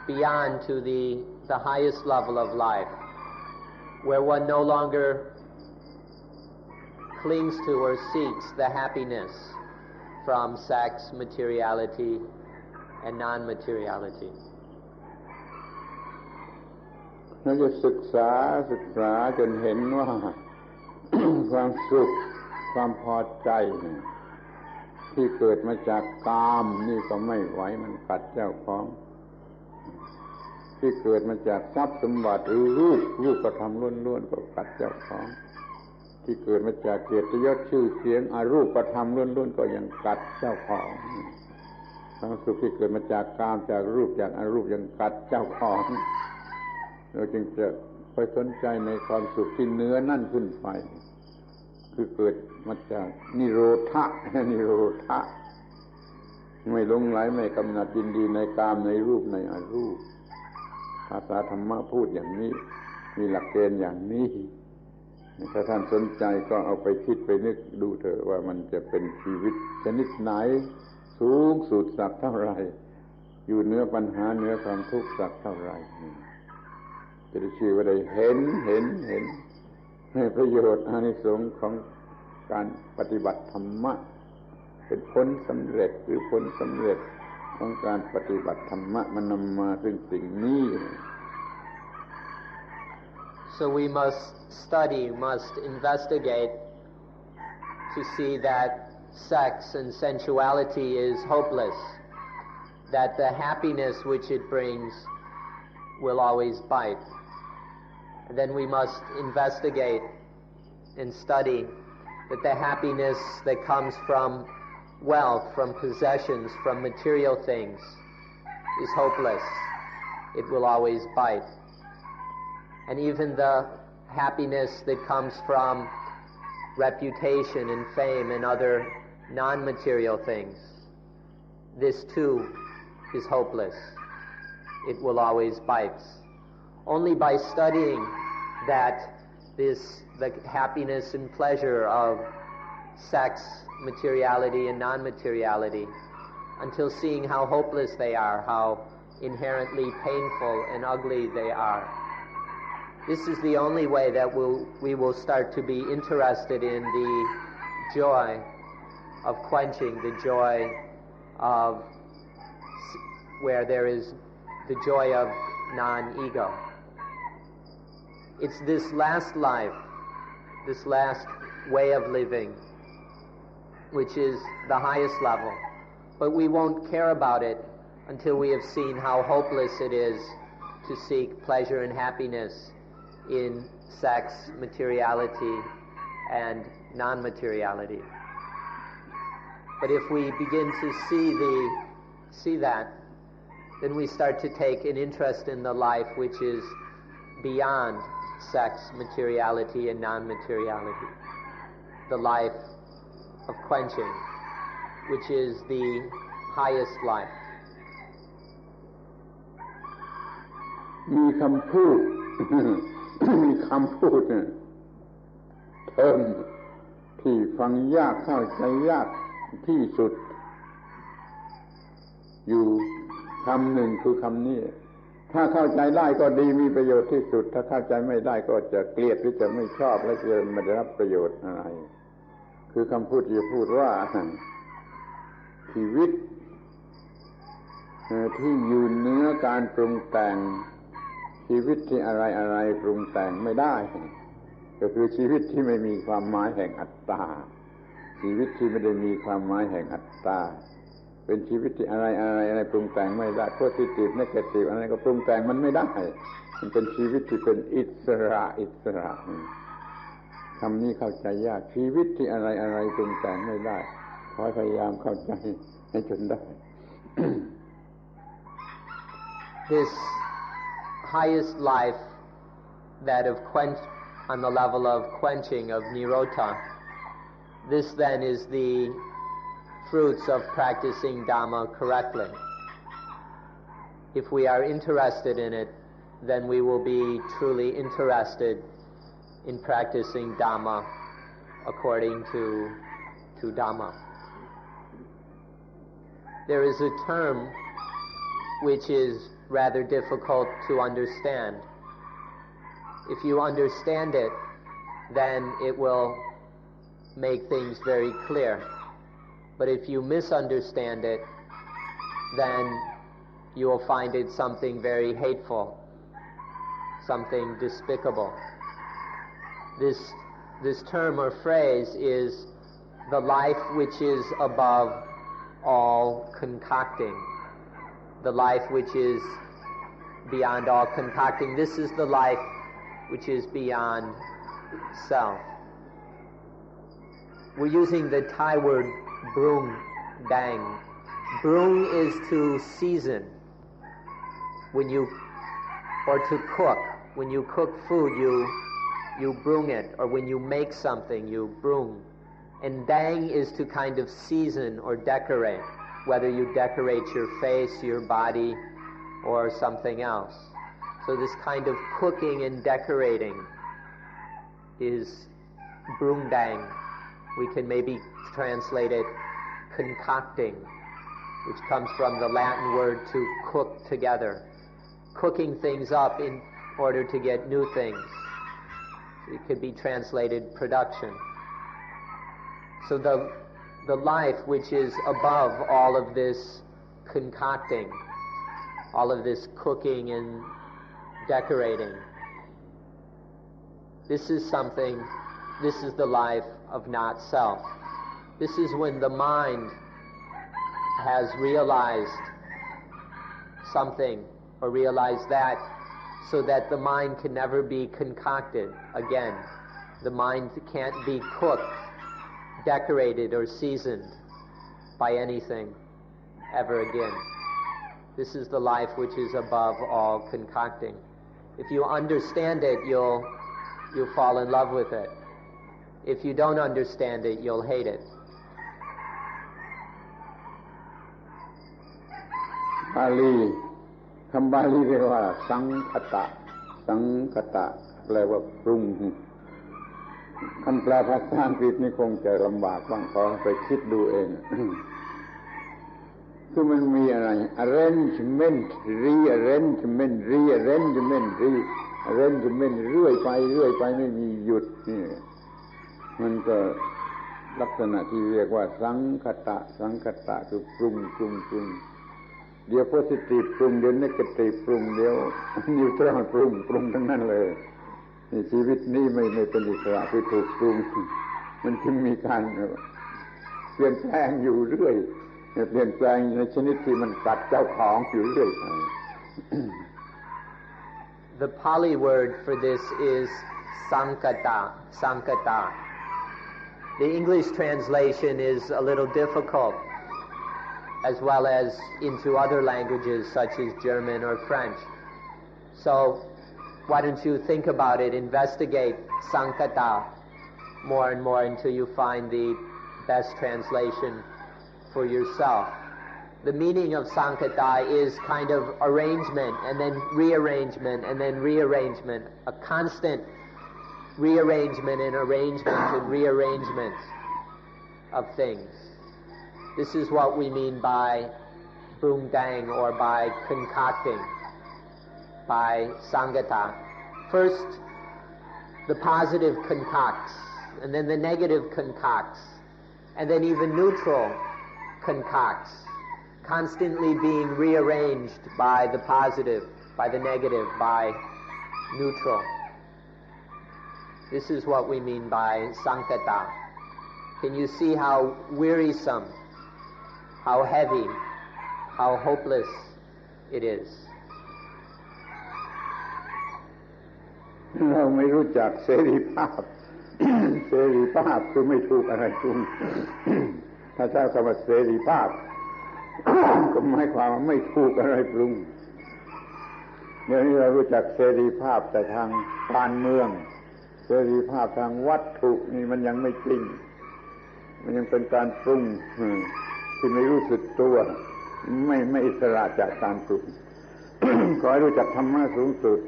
beyond to the highest level of life, where one no longer clings to or seeks the happiness from sex, materiality, and non-materiality. เราจะศึกษาจนเห็นว่า ความสุขความพอใจที่เกิดมาจากกามนี่ก็ไม่ไหวมันกัดเจ้าของที่เกิดมาจากทรัพย์สมบัติหรือรูปธรรมล้วนๆก็กัดเจ้าของที่เกิดมาจากเกียรติยศชื่อเสียงอรูปธรรมล้วนๆก็ยังกัดเจ้าของความสุขที่เกิดมาจากกามจากรูปจากอรูปยังกัดเจ้าของเราจึงจะไปสนใจในความสุขที่เหนือนั่นขึ้นไปคือเกิดมาจากนิโรธะไม่หลงไหลไม่กำหนัดยินดีในกามในรูปในอรูปภาษาธรรมะพูดอย่างนี้มีหลักเกณฑ์อย่างนี้ถ้าท่านสนใจก็เอาไปคิดไปนึกดูเถอะว่ามันจะเป็นชีวิตชนิดไหนสูงสุดสักเท่าไหร่อยู่เหนือปัญหาเหนือความทุกข์สักเท่าไหร่จะได้ชื่อว่าได้เห็นให้ประโยชน์อานิสงส์ของการปฏิบัติธรรมะเป็นผลสำเร็จหรือผลสำเร็จของการปฏิบัติธรรมะมันนำมาซึ่งสิ่งนี้ So we must study, must investigate to see that sex and sensuality is hopeless, that the happiness which it brings will always bite. And then we must investigate and study that the happiness that comes from wealth, from possessions, from material things is hopeless. It will always bite. And even the happiness that comes from reputation and fame and other non-material things, this too is hopeless. It will always bite. Only by studying that the happiness and pleasure of sex, materiality and non-materiality, until seeing how hopeless they are, how inherently painful and ugly they are. This is the only way that we will start to be interested in the joy of quenching, the joy of where there is the joy of non-ego. It's this last life, this last way of living, which is the highest level. But we won't care about it until we have seen how hopeless it is to seek pleasure and happiness in sex, materiality, and non-materiality. But if we begin to see that, then we start to take an interest in the life which is beyond sex, materiality, and non-materiality. The life of quenching, which is the highest life. มีคำพูด เติมที่ฟังยากเข้าใจยากที่สุดอยู่คำหนึ่งคือคำนี้ถ้าเข้าใจได้ก็ดีมีประโยชน์ที่สุดถ้าเข้าใจไม่ได้ก็จะเกลียดหรือจะไม่ชอบและจะไม่ได้รับประโยชน์อะไรคือคำพูดที่พูดว่าชีวิตที่อยู่เหนือการปรุงแต่งชีวิตที่อะไรปรุงแต่งไม่ได้ก็คือชีวิตที่ไม่มีความหมายแห่งอัตตาชีวิตที่ไม่ได้มีความหมายแห่งอัตตาเป็นชีวิตที่อะไรปรุงแต่งไม่ได้โพสิทีฟเนกาทีฟอะไรก็ปรุงแต่งมันไม่ได้มันเป็นชีวิตที่เป็นอิสระคำนี้เข้าใจยากชีวิตที่อะไรปรุงแต่งไม่ได้ขอพยายามเข้าใจให้จนได้ This highest life, that of on the level of quenching, of nirodha, this then is the fruits of practicing Dhamma correctly. If we are interested in it, then we will be truly interested in practicing Dhamma according to Dhamma. There is a term which is rather difficult to understand. If you understand it, then it will make things very clear. But if you misunderstand it, then you will find it something very hateful, something despicable. This term or phrase is the life which is above all concocting, the life which is beyond all concocting. This is the life which is beyond self. We're using the Thai word brung dang. Brung is to season. Or to cook. When you cook food, you brung it. Or when you make something, you brung. And dang is to kind of season or decorate, whether you decorate your face, your body, or something else. So this kind of cooking and decorating is brung dang. We can maybe translate it concocting, which comes from the Latin word to cook together. Cooking things up in order to get new things. It could be translated production. So the life which is above all of this concocting, all of this cooking and decorating, this is the life of not self. This is when the mind has realized something or realized that, so that the mind can never be concocted again. The mind can't be cooked, decorated, or seasoned by anything ever again. This is the life which is above all concocting. If you understand it, you'll fall in love with it. If you don't understand it, you'll hate it. บาลีคำบาลีเรียกว่าสังคตะสังคตะแปลว่าปรุงคำแปลภาษาอังกฤษนี่คงจะลำบากบ้างขอไปคิดดูเอง คือมันมีอะไร arrangement rearrangement rearrangement rearrangement เรื่อยไปไม่มีหยุดนี่มันก็ลักษณะที่เรียกว่าสังคตะคือปรุงเดี๋ยว positive ปรุงเดี๋ยว negative ปรุงเดี๋ยว neutral ปรุงทั้งนั้นเลยนี่ชีวิตนี้ไม่เป็นอิสระคือถูกปรุงมันจึงมีการเปลี่ยนแปลงอยู่เรื่อยเปลี่ยนแปลงในชนิดที่มันกัดเจ้าของอยู่เรื่อยไป The Pali word for this is sankata. The English translation is a little difficult, as well as into other languages such as German or French. So why don't you think about it, investigate sankata more and more until you find the best translation for yourself. The meaning of sankata is kind of arrangement and then rearrangement and then rearrangement, a constant rearrangement and arrangement and rearrangement of things. This is what we mean by brungdang or by concocting, by sangata. First, the positive concocts, and then the negative concocts, and then even neutral concocts, constantly being rearranged by the positive, by the negative, by neutral. This is what we mean by sankata. Can you see how wearisome, how heavy, how hopeless it is? เราไม่รู้จักเสรีภาพ เสรีภาพคือไม่ถูกอะไรปรุง ถ้าใช้คำว่าเสรีภาพ ก็หมายความว่าไม่ถูกอะไรปรุงเดี๋ยวนี้เรารู้จักเสรีภาพแต่ทางการเมืองเสรีภาพทางวัตถุนี่มันยังไม่จริงมันยังเป็นการปรุงที่ไม่รู้สึกตัวไม่อิสระจากการปรุง ขอให้รู้จักธรรมะสูงสุด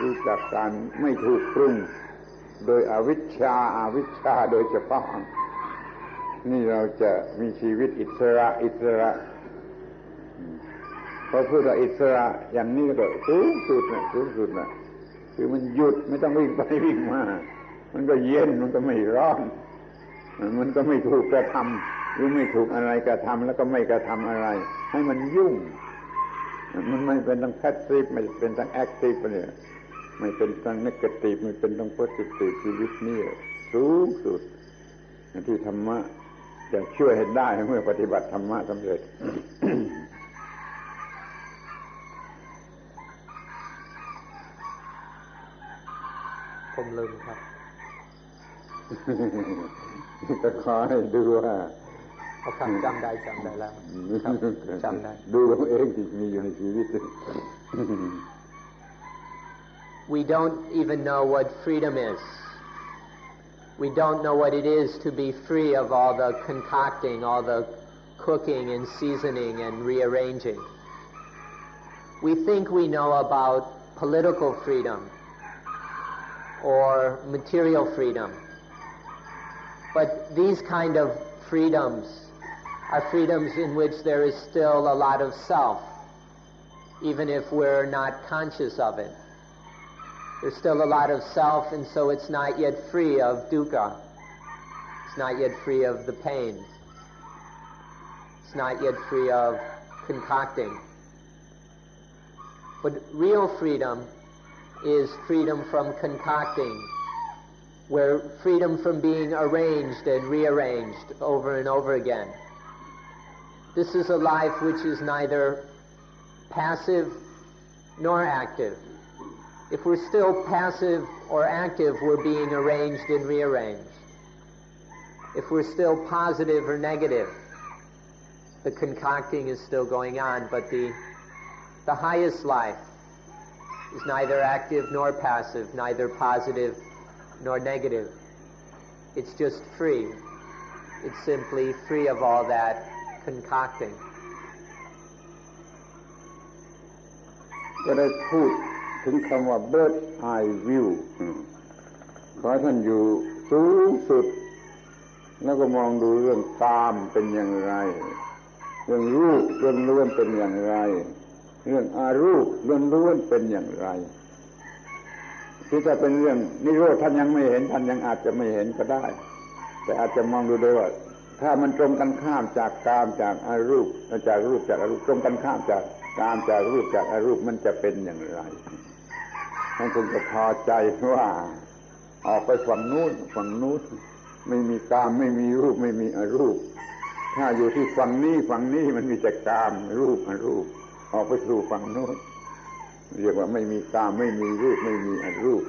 รู้จักการไม่ถูกปรุงโดยอวิชชาโดยเฉพาะนี่เราจะมีชีวิตอิสระพอพูดว่าอิสระอย่างนี้ก็สูงสุดนะ คือมันหยุดไม่ต้องวิ่งไปวิ่งมามันก็เย็นมันก็ไม่ร้อนมันก็ไม่ถูกกระทำหรือไม่ถูกอะไรกระทำแล้วก็ไม่กระทำอะไรให้มันยุ่งมันไม่เป็นทั้งแพสซีฟไม่เป็นทั้งแอคทีฟเนี่ยไม่เป็นทั้งเนกาทีฟไม่เป็นทั้งโพสิทีฟชีวิตนี้สูงสุดที่ธรรมะจะช่วยให้ได้เมื่อปฏิบัติธรรมะสำเร็จ ผมลืมครับก็ขอให้ดูว่าเขาจำได้แล้วจำได้ดูเองที่มีอยู่ในชีวิต We don't even know what freedom is. We don't know what it is to be free of all the concocting, all the cooking and seasoning and rearranging. We think we know about political freedom or material freedom. But these kind of freedoms are freedoms in which there is still a lot of self, even if we're not conscious of it. There's still a lot of self, and so it's not yet free of dukkha. It's not yet free of the pain. It's not yet free of concocting. But real freedom is freedom from concocting, where freedom from being arranged and rearranged over and over again. This is a life which is neither passive nor active. If we're still passive or active, we're being arranged and rearranged. If we're still positive or negative, the concocting is still going on, but the highest life is neither active nor passive, neither positive nor negative. It's just free. It's simply free of all that concocting. ก็ได้พูดถึงคำว่า bird eye view ขอท่านอยู่สูงสุดแล้วก็มองดูเรื่องกามเป็นอย่างไรเรื่องรูปเรื่องล้วนเป็นอย่างไรเรื่องอารูปเรื่องล้วนเป็นอย่างไรที่จะเป็นเรื่องนิโรธท่านยังไม่เห็นท่านยังอาจจะไม่เห็นก็ได้แต่อาจจะมองดูได้ว่าถ้ามันตรงกันข้ามจากกามจากอารูปจากรูปจากอารูปตรงกันข้ามจากกามจากรูปจากอารูปมันจะเป็นอย่างไรท่านคงจะพอใจว่าออกไปฝั่งนู้นไม่มีกามไม่มีรูปไม่มีอารูปถ้าอยู่ที่ฝั่งนี้มันมีแต่กามรูปอารูปออกไปสู่ฝั่งโน้นเรียกว่าไม่มีกามไม่มีรูปไม่มีอารูป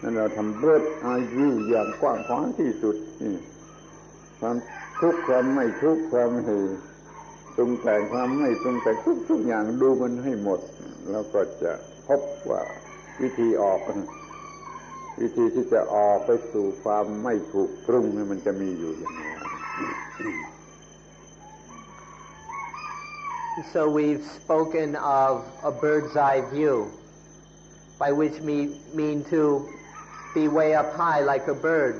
นั่นเราทำเบิดอายุอย่างกว้างขวางที่สุดความทุกข์ความไม่ทุกข์ความปรุงแต่งความไม่ปรุงแต่งทุกอย่างดูมันให้หมดแล้วก็จะพบว่าวิธีออกวิธีที่จะออกไปสู่ความไม่ถูกปรุงมันจะมีอยู่อย่างไร So we've spoken of a bird's eye view, by which we mean to be way up high like a bird,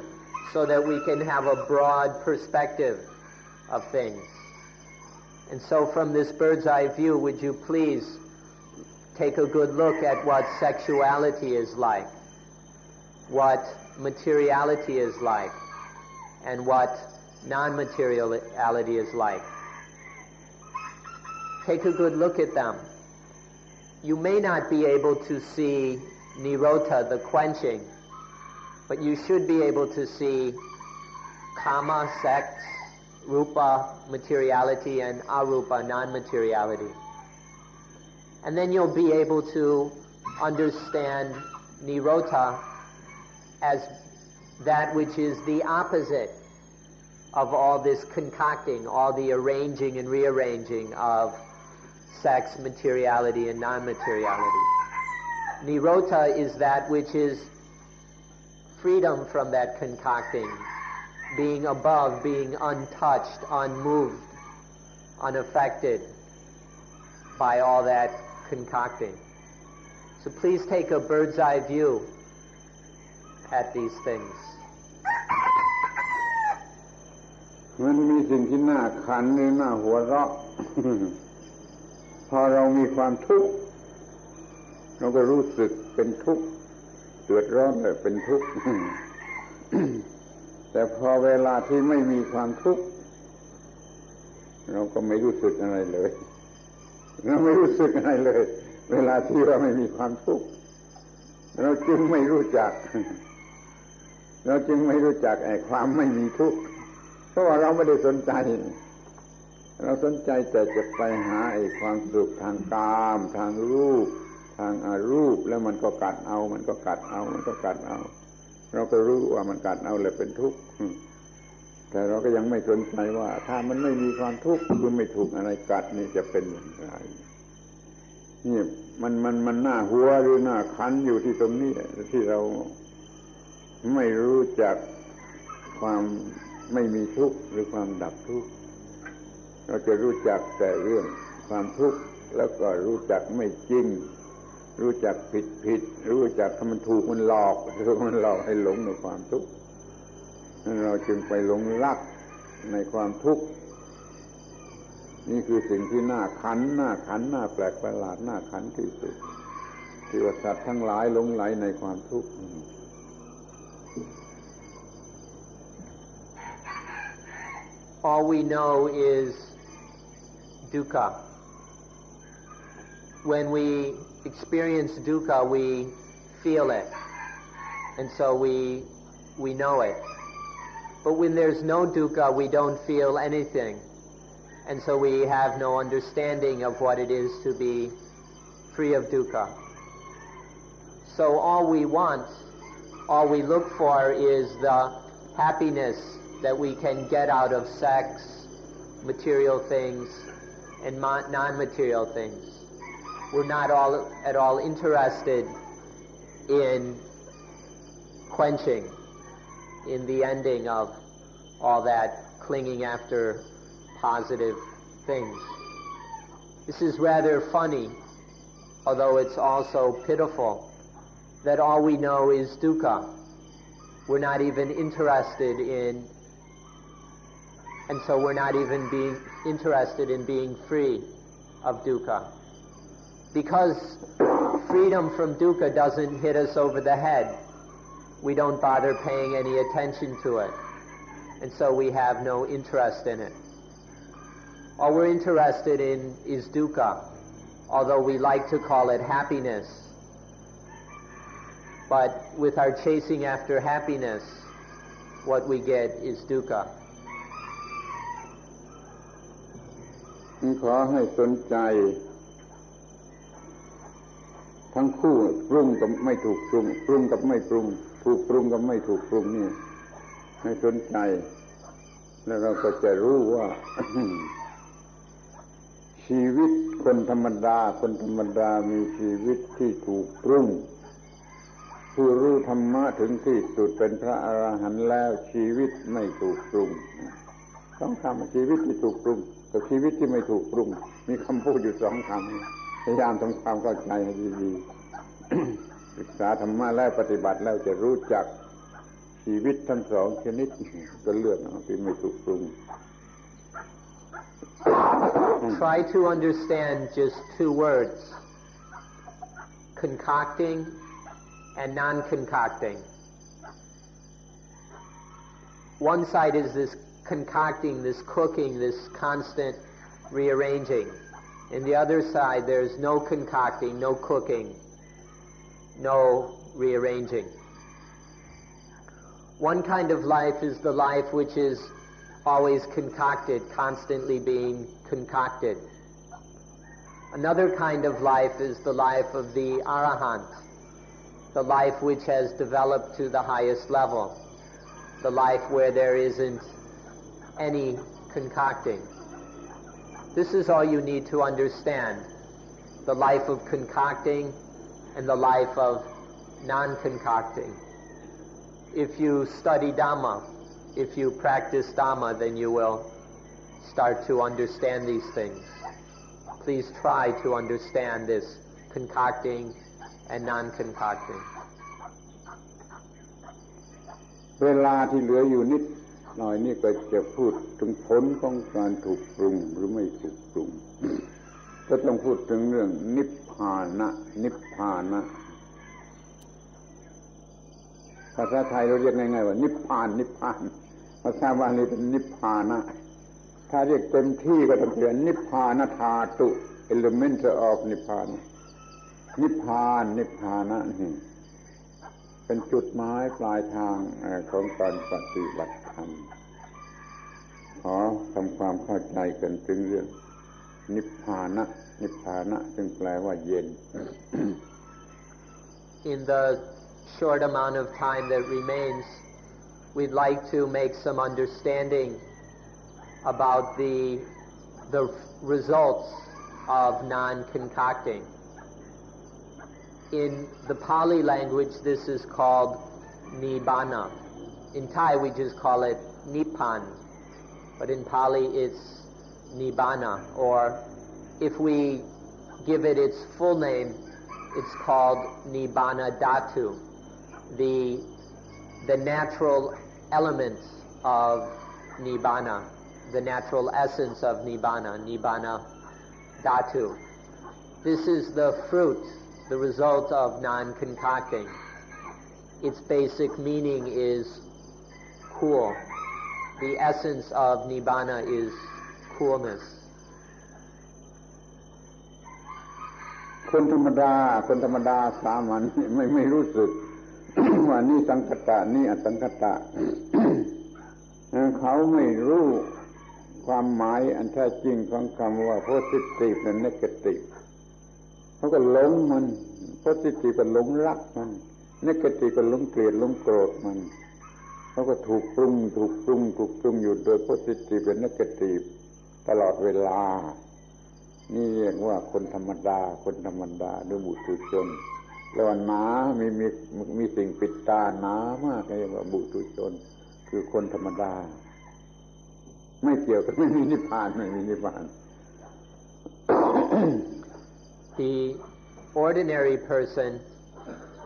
so that we can have a broad perspective of things. And so from this bird's eye view, would you please take a good look at what sexuality is like, what materiality is like, and what non-materiality is like. Take a good look at them. You may not be able to see nirota, the quenching, but you should be able to see kama, sex, rupa, materiality, and arupa, non-materiality. And then you'll be able to understand nirota as that which is the opposite of all this concocting, all the arranging and rearranging of sex, materiality, and non-materiality. Nirota is that which is freedom from that concocting, being above, being untouched, unmoved, unaffected by all that concocting. So please take a bird's eye view at these things. มันมีสิ่งที่น่าขันหรือน่าหัวเราะ พอเรามีความทุกข์เราก็รู้สึกเป็นทุกข์ เดือดร้อนเลยเป็นทุกข์ แต่พอเวลาที่ไม่มีความทุกข์เราก็ไม่รู้สึกอะไรเลยเราไม่รู้สึกอะไรเลยเวลาที่เราไม่มีความทุกข์เราจึงไม่รู้จักไอ้ความไม่มีทุกข์เพราะว่าเราไม่ได้สนใจเราสนใจแต่จะไปหาไอ้ความสุขทางกามทางรูปทางอรูปแล้วมันก็กัดเอาเราก็รู้ว่ามันกัดเอาแล้วเป็นทุกข์แต่เราก็ยังไม่สนใจว่าถ้ามันไม่มีความทุกข์คือไม่ถูกอะไรกัดนี่จะเป็นอย่างไรนี่มันหน้าหัวหรือหน้าคันอยู่ที่ตรงนี้ที่เราไม่รู้จักความไม่มีทุกข์หรือความดับทุกข์เราจะรู้จักแต่เรื่องความทุกข์แล้วก็รู้จักไม่จริงรู้จักผิดรู้จักถ้ามันถูกมันหลอกให้หลงในความทุกข์เราจึงไปหลงรักในความทุกข์นี่คือสิ่งที่น่าขันน่าแปลกประหลาดน่าขันที่สุดที่ว่าสัตว์ทั้งหลายหลงไหลในความทุกข์ All we know is dukkha. When we experience dukkha, we feel it, and so we know it. But when there's no dukkha, we don't feel anything, and so we have no understanding of what it is to be free of dukkha. So all we want, all we look for is the happiness that we can get out of sex, material things, and non-material things. We're not at all interested in quenching, in the ending of all that clinging after positive things. This is rather funny, although it's also pitiful, that all we know is dukkha. We're not even interested in, and so we're not even being interested in being free of dukkha. Because freedom from dukkha doesn't hit us over the head, we don't bother paying any attention to it, and so we have no interest in it. All we're interested in is dukkha, although we like to call it happiness. But with our chasing after happiness, what we get is dukkha. ขอให้สนใจทั้งคู่ปรุงกับไม่ถูกปรุงปรุงกับไม่ปรุงถูกปรุงกับไม่ถูกปรุงนี่ให้สนใจแล้วเราก็จะรู้ว่า ชีวิตคนธรรมดามีชีวิตที่ถูกปรุงผู้รู้ธรรมะถึงที่สุดเป็นพระอรหันต์แล้วชีวิตไม่ถูกปรุงต้องคำชีวิตที่ถูกปรุงกับชีวิตที่ไม่ถูกปรุงมีคำพูดอยู่สองคำพยายามทำความเข้าใจให้ดีๆ ศึกษาธรรมะแล้วปฏิบัติแล้วจะรู้จักชีวิตทั้งสองชนิดก็เลือกเอาที่ไม่ถูกปรุง Try to understand just two words: concocting and non-concocting. One side is this concocting, this cooking, this constant rearranging. In the other side, there's no concocting, no cooking, no rearranging. One kind of life is the life which is always concocted, constantly being concocted. Another kind of life is the life of the Arahant, the life which has developed to the highest level, the life where there isn't any concocting. This is all you need to understand, the life of concocting and the life of non-concocting. If you study Dhamma, if you practice Dhamma, then you will start to understand these things. Please try to understand this concocting and non-concocting. เวลาที่เหลืออยู่นิดหน่อยนี่ก็จะพูดถึงผลของการถูกปรุงหรือไม่ถูกปรุง ก็ต้องพูดถึงเรื่องนิพพานะ ภาษาไทยเราเรียกง่ายๆว่านิพพานนิพพานภาษาบาลีเป็นนิพพานะถ้าเรียกเต็มที่ก็ต้องเรียกนิพพานธาตุ element of นิพพานนิพพานนิพพานะนี่เป็นจุดหมายปลายทางของการปฏิบัติธรรมขอทำความเข้าใจกันถึงเรื่องนิพพานะนิพพานะซึ่งแปลว่าเย็น In the short amount of time that remains, we'd like to make some understanding about the results of non-concocting. In the Pali language, this is called Nibbana. In Thai, we just call it Nippan, but in Pali, it's Nibbana, or if we give it its full name, it's called Nibbana Dhatu, the natural elements of Nibbana, the natural essence of Nibbana, Nibbana Dhatu. This is the fruit, the result of non-concocting. Its basic meaning is cool. The essence of Nibbana is coolness. คนธรรมดาสามัญไม่รู้สึก ว่านี่สังคตะนี่อสังคตะ เขาไม่รู้ความหมายอันแท้จริงของคำว่า positive และ negative เขาก็หลงมัน positive ก็หลงรักมัน negative ก็หลงเกลียดหลงโกรธมันเขาก็ถูกปรุงอยู่โดย positive และ negative ตลอดเวลานี่เรียกว่าคนธรรมดาหรือบุถุชนแล้วหนามีสิ่งปิดตาหนามากเรียกว่าบุถุชนคือคนธรรมดาไม่เกี่ยวกับไม่มีนิพพาน The ordinary person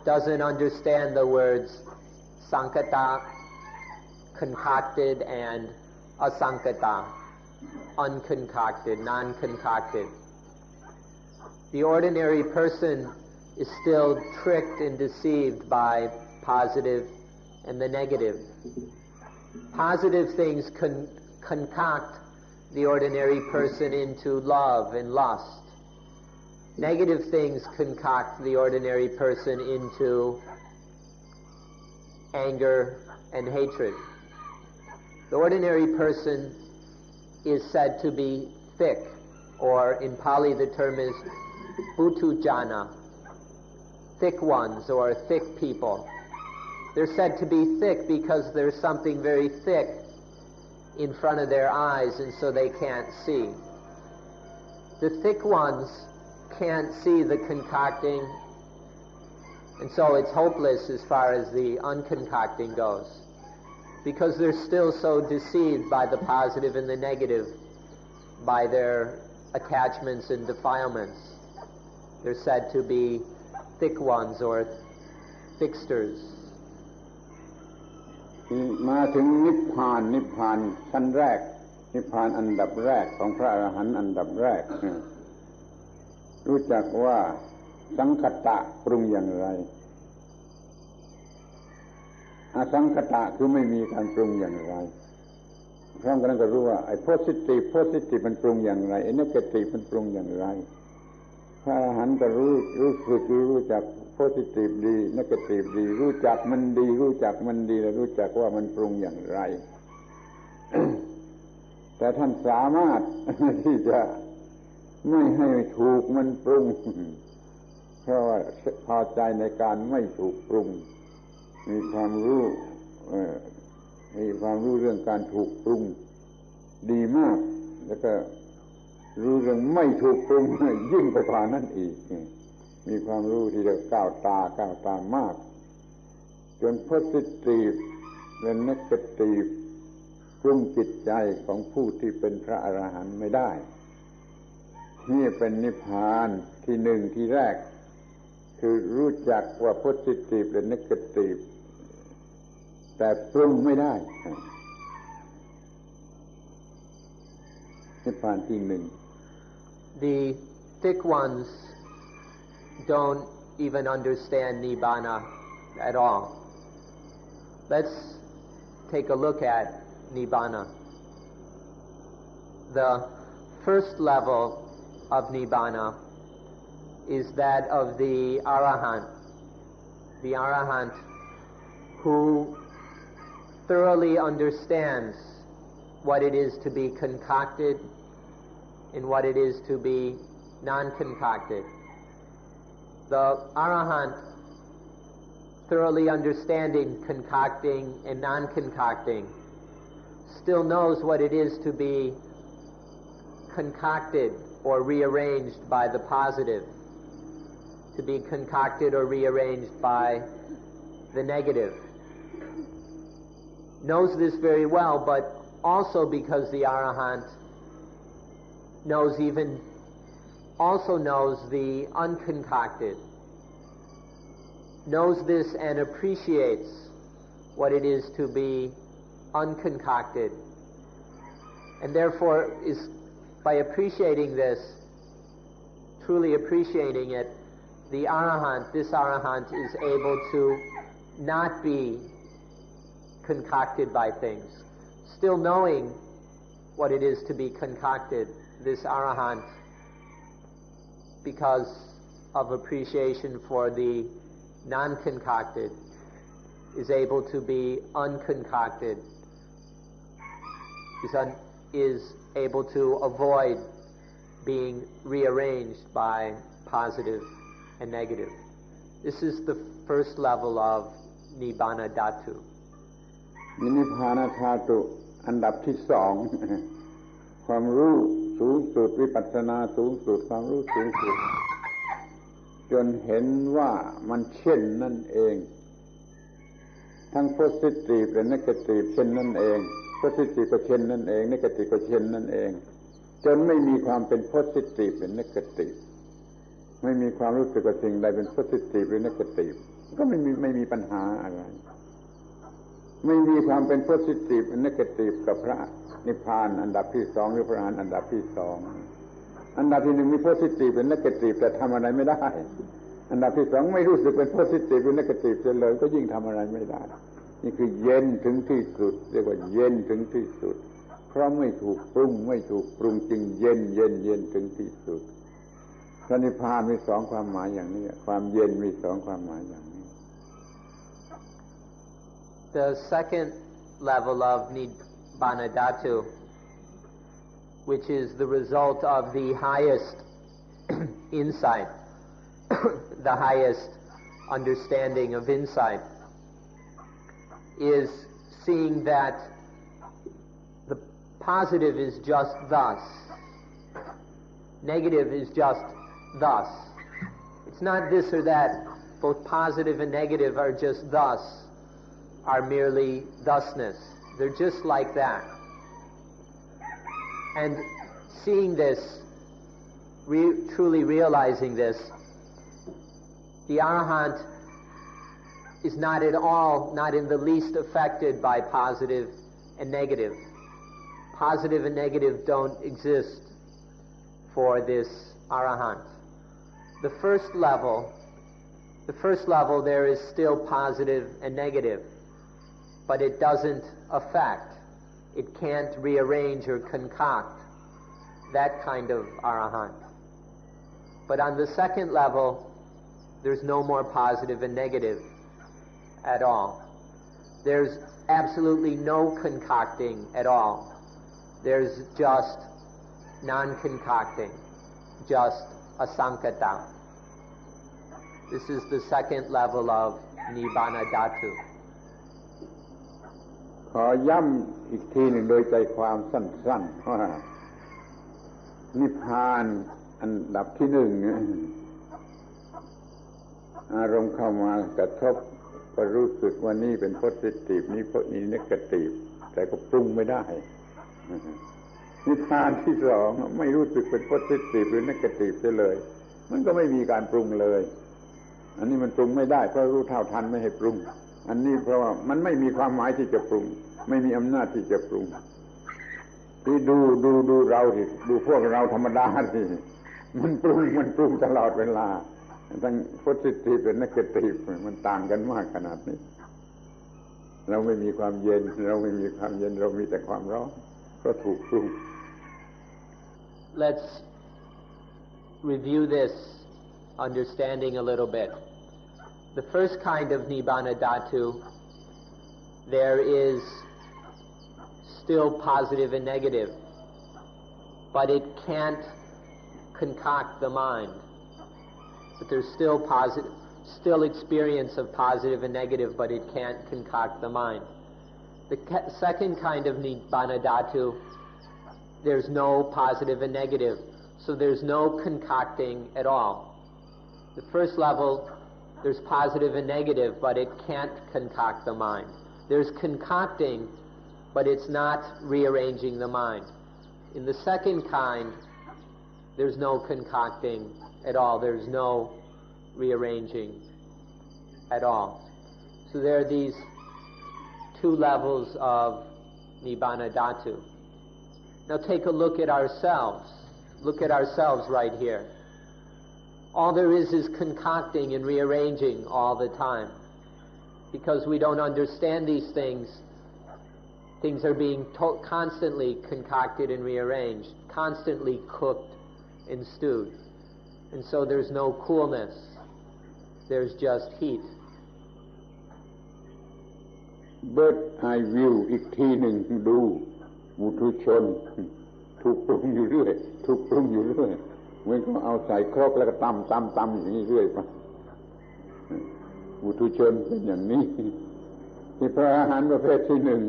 doesn't understand the words sankata, concocted, and asankata, unconcocted, non-concocted. The ordinary person is still tricked and deceived by positive and the negative. Positive things concoct the ordinary person into love and lust. Negative things concoct the ordinary person into anger and hatred. The ordinary person is said to be thick, or in Pali the term is bhutujana, thick ones or thick people. They're said to be thick because there's something very thick in front of their eyes, and so they can't see. The thick ones can't see the concocting, and so it's hopeless as far as the unconcocting goes, because they're still so deceived by the positive and the negative, by their attachments and defilements. They're said to be thick ones or thicksters. มาถึงนิพพานชั้นแรกนิพพานอันดับแรกของพระอรหันต์อันดับแรกรู้จักว่าสังคตะปรุงอย่างไรอสังคตะคือไม่มีการปรุงอย่างไรพร้อมกันก็รู้ว่าไอ้ positive มันปรุงอย่างไรไอ้ negative มันปรุงอย่างไรพระอรหันต์ก็รู้จัก positive ดี negative ดีรู้จักมันดีและรู้จักว่ามันปรุงอย่างไร แต่ท่านสามารถที่จะไม่ให้ถูกมันปรุงเพราะว่าพอใจในการไม่ถูกปรุงมีความรู้เรื่องการถูกปรุงดีมากแล้วก็รู้เรื่องไม่ถูกปรุงยิ่งไปกว่านั้นอีกมีความรู้ที่จะก้าวตามากจน positive และ negative ปรุงจิตใจของผู้ที่เป็นพระอรหันต์ไม่ได้นี่เป็นนิพพานที่หนึ่งที่แรกคือรู้จักว่า positive และ negative แต่ปรุงไม่ได้นิพพานที่หนึ่ง The thick ones don't even understand Nibbana at all. Let's take a look at Nibbana. The first level of Nibbana is that of the Arahant who thoroughly understands what it is to be concocted and what it is to be non-concocted. The Arahant, thoroughly understanding concocting and non-concocting, still knows what it is to be concocted or rearranged by the positive, to be concocted or rearranged by the negative. Knows this very well, but also because the Arahant also knows the unconcocted, knows this and appreciates what it is to be unconcocted, and therefore is, by appreciating this, truly appreciating it, this Arahant is able to not be concocted by things. Still knowing what it is to be concocted, this Arahant, because of appreciation for the non-concocted, is able to be unconcocted, is able to avoid being rearranged by positive and negative. This is the first level of Nibbana Dhatu. นิพพานธาตุอันดับที่สอง ความรู้สูงสุดวิปัสสนาสูงสุดความรู้สูงสุดจนเห็นว่ามันเช่นนั่นเองทั้ง positive และ negative เช่นนั่นเอง positive ก็เช่นนั่นเอง negative ก็เช่นนั่นเองจนไม่มีความเป็น positive และ negative ไม่มีความรู้สึกว่าสิ่งใดเป็น positive หรือ negative ก็ไม่มีปัญหาอะไรไม่มีความเป็น positive และ negative กับพระนิพพานอันดับที่สองหรือพระอรหันต์อันดับที่สองอันดับที่หนึ่งมี positive และ negative แต่ทำอะไรไม่ได้อันดับที่สองไม่รู้สึกเป็น positive หรือ negative เลยก็ยิ่งทำอะไรไม่ได้นี่คือเย็นถึงที่สุดเรียกว่าเย็นถึงที่สุดเพราะไม่ถูกปรุงจึงเย็นถึงที่สุดพระนิพพานมีสองความหมายอย่างนี้ความเย็นมีสองความหมายอย่างนี้ The second level of Nibbana Dhatu, which is the result of the highest insight, the highest understanding of insight, is seeing that the positive is just thus, negative is just thus. It's not this or that. Both positive and negative are just thus, are merely thusness. They're just like that. And seeing this, truly realizing this, the Arahant is not at all, not in the least affected by positive and negative. Positive and negative don't exist for this Arahant. The first level, there is still positive and negative, but it doesn't affect, it can't rearrange or concoct that kind of Arahant. But on the second level, there's no more positive and negative at all. There's absolutely no concocting at all. There's just non-concocting, just asankata. This is the second level of Nibbana Dhatu. ขอย้ำอีกทีหนึ่งโดยใจความสั้นๆว่านิพพานอันดับที่หนึ่งอารมณ์เข้ามากระทบก็รู้สึกว่านี่เป็น positive นี่ negative แต่ก็ปรุงไม่ได้นิพพานที่สองไม่รู้สึกเป็น positive หรือ negative เลยมันก็ไม่มีการปรุงเลยอันนี้มันปรุงไม่ได้เพราะรู้เท่าทันไม่ให้ปรุงอันนี้เพราะว่ามันไม่มีความหมายที่จะปรุงไม่มีอำนาจที่จะปรุงที่ดูเราสิดูพวกเราธรรมดาสิมันปรุงตลอดเวลาทั้ง positive และ negative มันต่างกันมากขนาดนี้ เราไม่มีความเย็นเราไม่มีความเย็นเรามีแต่ความร้อนเพราะถูกปรุง Let's review this understanding a little bit. The first kind of Nibbana Dhatu, there is still positive and negative, but it can't concoct the mind. But there's still experience of positive and negative, but it can't concoct the mind. The second kind of Nibbana Dhatu, there's no positive and negative, so there's no concocting at all. The first level, there's positive and negative, but it can't concoct the mind. There's concocting, but it's not rearranging the mind. In the second kind, there's no concocting at all. There's no rearranging at all. So there are these two levels of Nibbana Dhatu. Now take a look at ourselves. Look at ourselves right here. All there is concocting and rearranging all the time. Because we don't understand these things, things are being constantly concocted and rearranged, constantly cooked and stewed. And so there's no coolness. There's just heat. But I view อีกทีหนึ่งดูบุถุชนถูกปรุงอยู่เรื่อยถูกปรุงอยู่เรื่อยเหมือนเขาเอาใส่ครกแล้วก็ตำอย่างนี้เรื่อยไปบุถุชนเป็นอย่างนี้ที่พระอรหันต์ประเภทที่หนึ่ง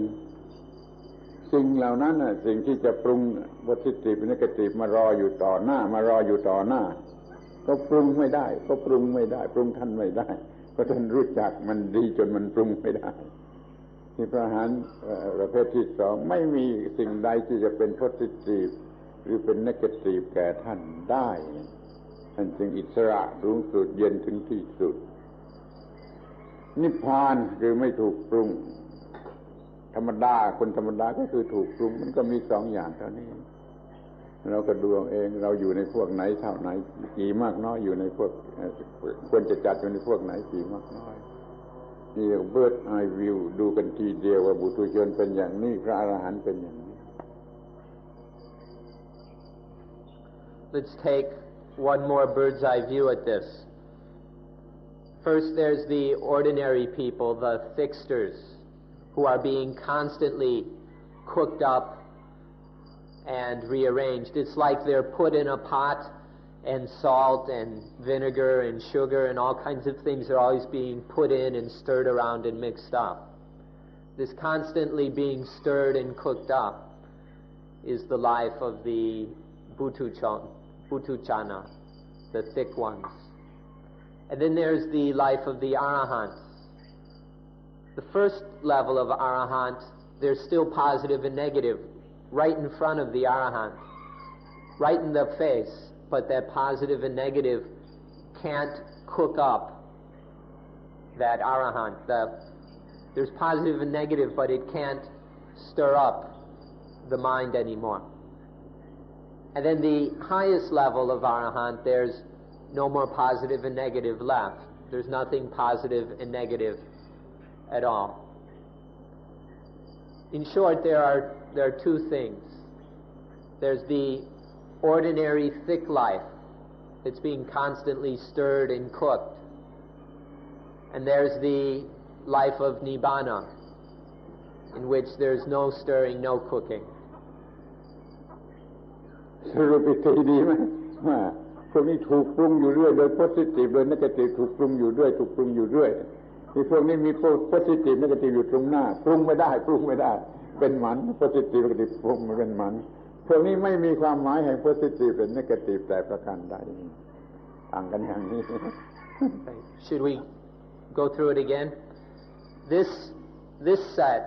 สิ่งเหล่านั้นน่ะสิ่งที่จะปรุงpositive negative มารออยู่ต่อหน้าก็ปรุงไม่ได้ปรุงท่านไม่ได้เพราะท่านรู้จักมันดีจนมันปรุงไม่ได้ที่พระอรหันต์ประเภทที่สองไม่มีสิ่งใดที่จะเป็นpositiveหรือเป็นnegativeแก่ท่านได้ท่านจึงอิสระสูงสุดเย็นถึงที่สุดนิพพานคือไม่ถูกปรุงธรรมดาคนธรรมดาก็คือถูกปรุงมันก็มีสองอย่างเท่านี้เราก็ดูเองเราอยู่ในพวกไหนเท่าไหนกี่มากน้อยอยู่ในพวกควรจะจัดอยู่ในพวกไหนกี่มากน้อยนี่เบิร์ดไอวิวดูกันทีเดียวว่าบุตุชนเป็นอย่างนี้พระอรหันต์เป็นอย่างนี้ Let's take one more bird's eye view at this. First, there's the ordinary people, the fixters, who are being constantly cooked up and rearranged. It's like they're put in a pot and salt and vinegar and sugar and all kinds of things are always being put in and stirred around and mixed up. This constantly being stirred and cooked up is the life of the Butuchana, the thick ones. And then there's the life of the Arahants. The first level of Arahant, there's still positive and negative right in front of the Arahant, right in the face, but that positive and negative can't cook up that Arahant. There's positive and negative, but it can't stir up the mind anymore. And then the highest level of Arahant, there's no more positive and negative left. There's nothing positive and negative at all. In short, there are two things. There's the ordinary thick life that's being constantly stirred and cooked. And there's the life of Nibbana, in which there's no stirring, no cooking. สรุปอีกทีดีไหมว่าพวกนี้ถูกปรุงอยู่เรื่อยโดย positive โดย negative ถูกปรุงอยู่ด้วยที่พวกนี้มี positive negative อยู่ตรงหน้าปรุงไม่ได้เป็นหมัน positive negative ปรุงเป็นหมันพวกนี้ไม่มีความหมายแห่ง positive และ negative แต่ประการใดต่างกันอย่างนี้ Should we go through it again? This set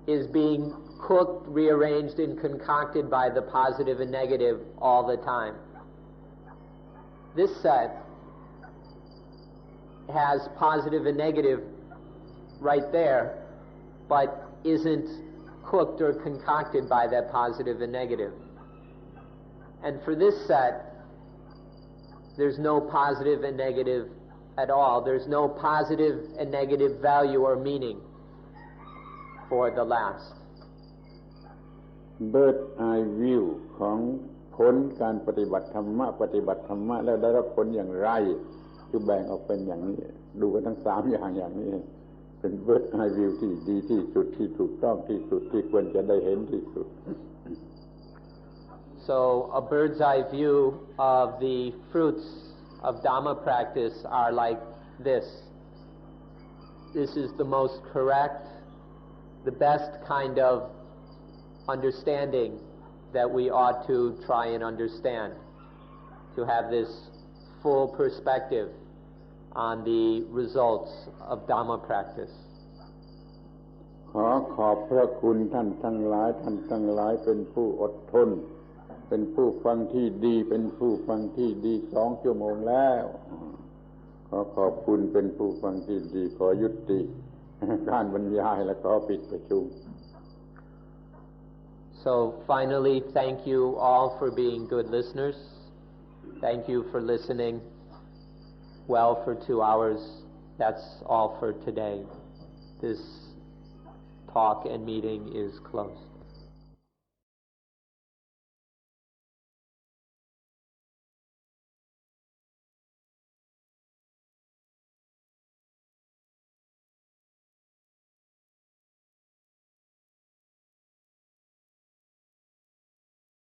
is being cooked, rearranged, and concocted by the positive and negative all the time. This set has positive and negative right there, but isn't cooked or concocted by that positive and negative. And for this set, there's no positive and negative at all. There's no positive and negative value or meaning. for the last. Bird eye view ของผลการปฏิบัติธรรมะแล้วได้รับผลอย่างไรคือแบ่งออกเป็นอย่างนี้ดูกันทั้ง3อย่างนี้เป็น bird eye view ที่ดีที่สุดที่ถูกต้องที่สุดที่ควรจะได้เห็นที่สุด So a bird's eye view of the fruits of Dhamma practice are like this. This is the most correct, the best kind of understanding that we ought to try and understand, to have this full perspective on the results of Dhamma practice. ขอบพระคุณท่านทั้งหลายเป็นผู้อดทนเป็นผู้ฟังที่ดีเป็นผู้ฟังที่ดี2 ชั่วโมงแล้วขอบคุณเป็นผู้ฟังที่ดีขอยุติการบรรยายและขอปิดประชุม So finally, thank you all for being good listeners. Thank you for listening well for 2 hours. That's all for today. This talk and meeting is closed.